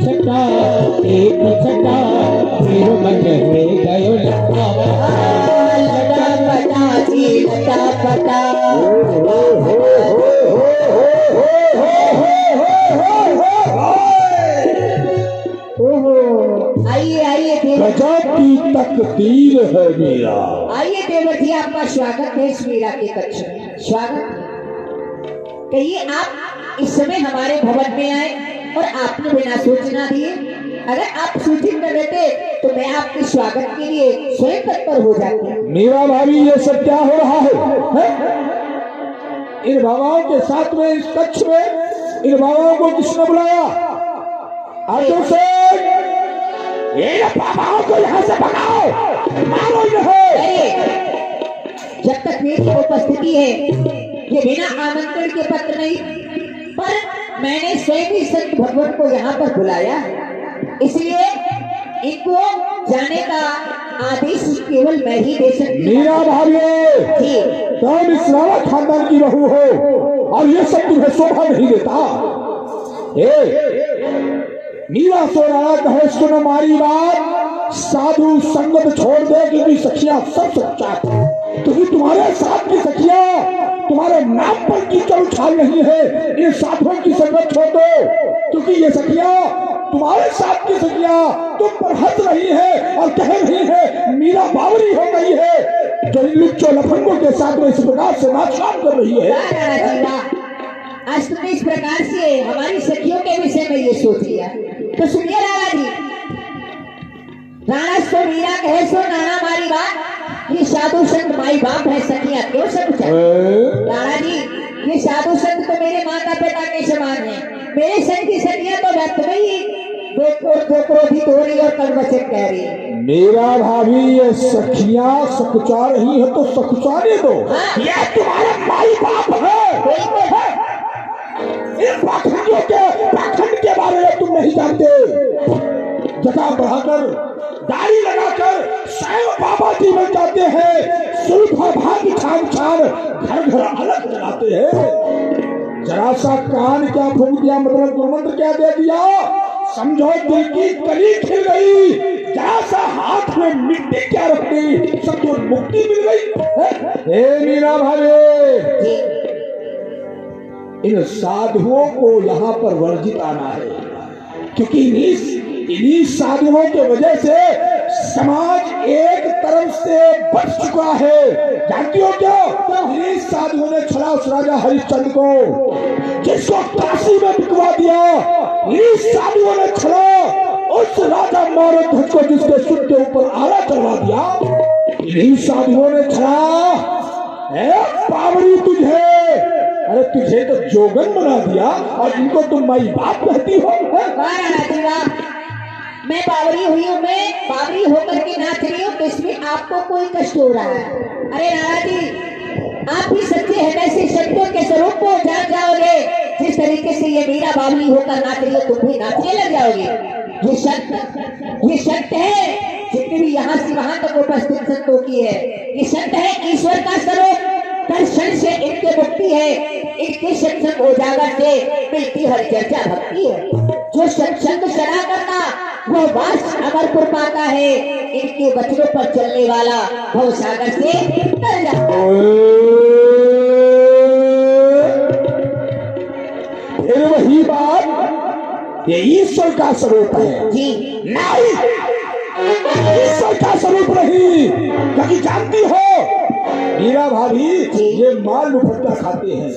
छटा एक छटा मेरो मन है गयो लगा पड़ा जी लगा पड़ा। आइए गजब की तकदीर है मेरा। आइए देवर जी, आपका स्वागत है इस मीरा के कक्ष में। स्वागत। कहिए आप इस समय हमारे भवन में आए और आपने बिना सूचना दिए, अगर आप सूचित कर देते तो मैं आपके स्वागत के लिए स्वयं तत्पर हो जाती। मीरा भाभी, ये सब क्या हो रहा है? इन बाबाओं के साथ में इस कक्ष में इन बाबाओं को किसने बुलाया? अर्जुन से बाबाओं को यहाँ से भगाओ, मारो इन्हें। जब तक मेरी उपस्थिति है ये बिना आमंत्रण के पत्र नहीं, पर मैंने स्वयं ही संत भगवान को यहाँ पर बुलाया, इसलिए इनको जाने का आदेश केवल मैं ही दे सकती। मीरा भाभी, तुम इस राणा खानदान की बहू हो और ये सब तुम्हें शोभा नहीं देता। मीरा सो राणा कहे सुन हमारी बात, साधु संगत छोड़ दे, क्योंकि सखिया सब सच्चा है। तुम्हारे साथ की सखिया तुम्हारे नाम पर कीचड़ उछाल रही है, इन साधुओं की संगत छोड़ दो, क्योंकि ये सखिया तुम्हारे साथ की सखिया तुम पर हंस रही है और कह रही है मीरा बावरी हो गई है। जो इन लुच्चों लफंगों के साथ में इस प्रकार से नाचगान कर रही है। वाह राणा जी वाह, आज तुमने इस प्रकार से हमारी सखियों के विषय में ये सोच लिया। तो सुनिए राणा जी, राणा सो मीरा कहे सो नाना मारी बात, ये साधु संत माई बाप है, सखियां क्यों सब राणा जी, ये साधु संत तो मेरे माता पिता के समान है, मेरे संग की सखियां तो व्यर्थ में ही दो क्रोधित हो रही और कड़वचन कह रही है। मेरा भाभी ये सखियां सकुचा रही है तो सकुचाने दो। हाँ। ये तुम्हारा माई बाप है। इन पाखंड के बारे में तुम नहीं जानते। जगह बढ़ाकर दाढ़ी लगाकर स्वयं बाबा जी बन जाते हैं, सुल्फा भागी छान छान घर घर अलग जलाते हैं। जरा सा कान क्या फूंक दिया, मतलब गुरुमंत्र क्या दे दिया, समझो दिल की कली खिल गई। जरा सा हाथ में मिट्टी क्या रख दी, समझो मुक्ति मिल गई। हे मीरा भाभी, इन साधुओं को यहाँ पर वर्जित आना है, क्योंकि इन्हीं साधुओं के वजह से समाज एक तरफ से बच चुका है। जानती हो क्या? इन्हीं साधुओं ने छड़ा उस राजा हरिश्चंद्र को, जिसको काशी में बिकवा दिया। इन्हीं साधुओं ने छड़ा उस राजा मौर्य को, जिसके सिर के ऊपर आला चढ़वा दिया। इन्हीं साधुओं ने छड़ा पावरी तुझे, अरे तुझे तो जोगन बना दिया और इनको तुम माई बाप कहती हो। मैं बावरी हुई हूँ, मैं बावरी होकर के नाच रही हूँ, तो इसमें आपको कोई कष्ट हो रहा है। अरे राणा जी, आप भी सच्चे हैं, वैसे सत्यों के स्वरूप को जान जाओगे। जिस तरीके से ये मीरा बावली होकर नाच रही हो, तुम भी नाचने लग जाओगे। ये सत्य है, जितने भी यहाँ से वहां तक उपस्थित संतों की है। ये सत्य है, ईश्वर का स्वरूप दर्शन से इनके मुक्ति है, इनके सत्संग उजागर से मिलती हर चर्चा भक्ति है। जो सत्संग सदा करता वो वास अमरपुर पाता है, इनके वचनों पर चलने वाला भव सागर से तर जाता है। फिर वही बात, ये ईश्वर का स्वरूप है जी नहीं, ईश्वर का स्वरूप नहीं। क्योंकि जानती हो मीरा भाभी, ये माल मुफत्ता खाते हैं।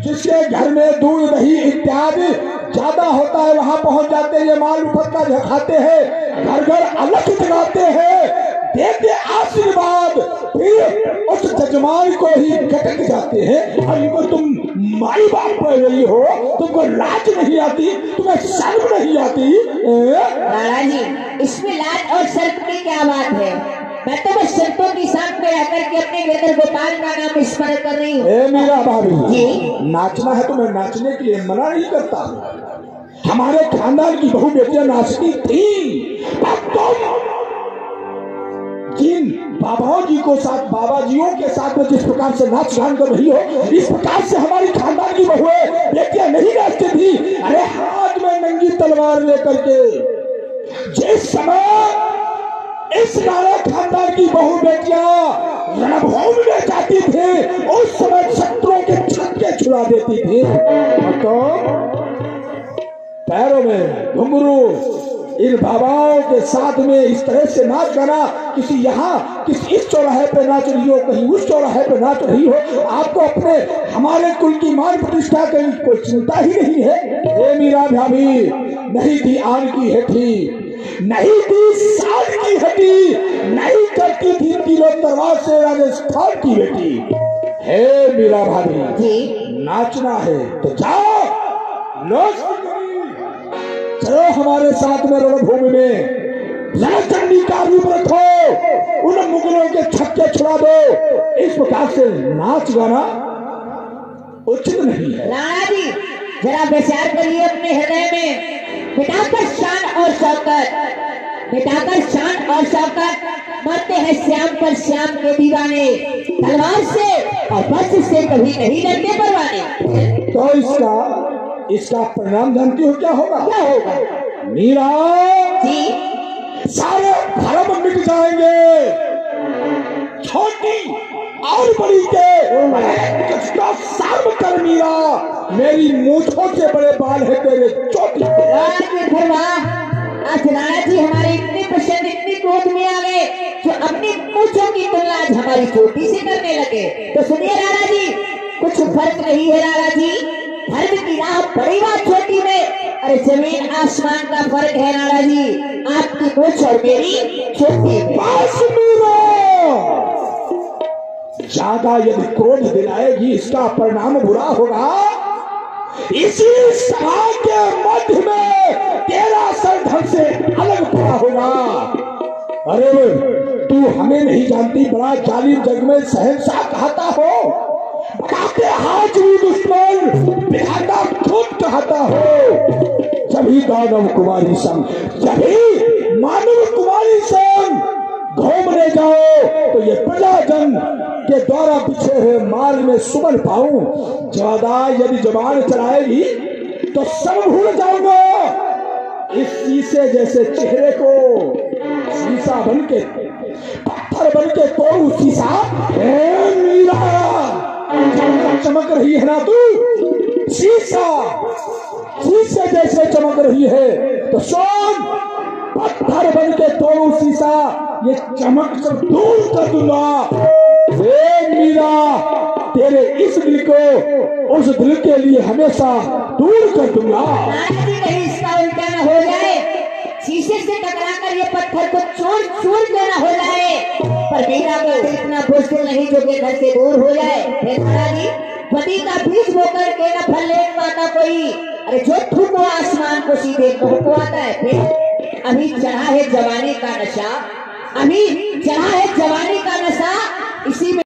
जिसके घर में दूध दही इत्यादि ज्यादा होता है, वहां पहुंच जाते हैं, ये माल मुफत्ता खाते हैं, घर घर अलग जगाते हैं, देते आशीर्वाद, फिर उस जजमान को ही कटक जाते हैं। और इनको तुम माई बाप कह रही हो, तुमको लाज नहीं आती, तुम्हें शर्म नहीं आती। राणा जी, इसमें लाज और शर्म की क्या बात है? मैं तो बस संतों की साथ में रहकर के अपने गिरधर गोपाल का नाम स्मरण कर रही हूँ। मेरा भाभी जी, नाचना है तो मैं नाचने के लिए मना नहीं करता। हमारे खानदान की बहु बेटियां नाचती थी, जिन बाबाओं जी को साथ, बाबा जियों के साथ में जिस प्रकार से नाच गान कर रही हो, इस प्रकार से हमारी खानदान की बहुएं बेटियां नहीं नाचती थी। अरे हाथ में नंगी तलवार लेकर के जिस समय इस राणा खानदान की बहु बेटियां रणभूमि में जाती थी, उस समय शत्रुओं के छक्के छुड़ा देती थी। तो पैरों में घुंघरू, इन बाबाओं के साथ में इस तरह से नाच गाना, किसी यहाँ किसी इस चौराहे पे नाच रही हो, कहीं उस चौराहे पे नाच रही हो, आपको अपने हमारे कुल की मान प्रतिष्ठा की कोई चिंता ही नहीं है। ये मीरा भाभी नहीं थी आन की हेठी, नहीं थी साल की हटी, नहीं करती थी किलो दरबार से राजस्थान की बेटी। हे मीरा भाभी, नाचना है तो जाओ, चलो हमारे साथ में रणभूमि में रणचंडी का रूप रखो, उन मुगलों के छक्के छुड़ा दो। इस प्रकार से नाच गाना उचित नहीं है। राणा जी, जरा विचार करिए अपने हृदय में, मिटाकर शान और शौकत, मिटाकर शान और शौकत, मरते हैं श्याम पर श्याम के दीवाने, तलवार से और वज्र से कभी नहीं लड़ते परवाने। तो इसका परिणाम जानती हो क्या होगा? क्या होगा? मीरा जी, सारे धर्म मिट जाएंगे, छोटी और बड़ी के सर्व कर मीरा, मेरी मूंछों से बड़े बाल है तेरे चोटी। आज राणा जी हमारे इतने पसंद, इतनी क्रोध में आ गए जो अपनी मूंछों की तुलना आज हमारी चोटी से करने लगे। तो सुनिए राणा जी, कुछ फर्क नहीं है राणा जी, धर्म की राह बड़ी बात छोटी में, अरे जमीन आसमान का फर्क है राणा जी, आपकी मूंछ और मेरी छोटी। बस मीरा, ज्यादा यदि क्रोध दिलाएगी इसका परिणाम बुरा होगा। इसी सभा के मध्य में तेरा सर धड़ से अलग पड़ा होगा। अरे तू हमें नहीं जानती, बड़ा जालिम जग में शहंशाह कहता हो, बताते हाजिरी दुश्मन विधाता खुद कहता हो। जभी दानव कुमारी संग, जभी मानव कुमारी संग घूमने जाओ तो ये प्रजाजन के द्वारा बिछे हुए मार्ग में सुमन पाऊं। ज्यादा यदि जबान चलाएगी तो सब भूल जाऊंगा। इस शीशे जैसे चेहरे को शीशा बन के, पत्थर बन के तोड़ू शीशा। हे मीरा, चमक रही है ना तू, शीशा शीशे जैसे चमक रही है, तो सुन, पत्थर बन के तोड़ू शीशा, ये चमक सब दूर कर दूंगा। हे मीरा, तेरे इस दिल को उस दिल के लिए हमेशा दूर कर दूंगा। कहीं इसका उल्टा न हो जाए, शीशे से टकराकर ये पत्थर को चूर चूर देना हो जाए, पर मीरा का दिल इतना बुज़दिल नहीं जो कि घर से दूर हो जाए। हे राणा जी, पति का बीज बोकर के न फल ले पाता कोई, अरे जो थूको आसमान को सीधे को आता है। फिर अभी चढ़ा है जवानी का नशा, अभी चढ़ा है जवानी का नशा, इसी में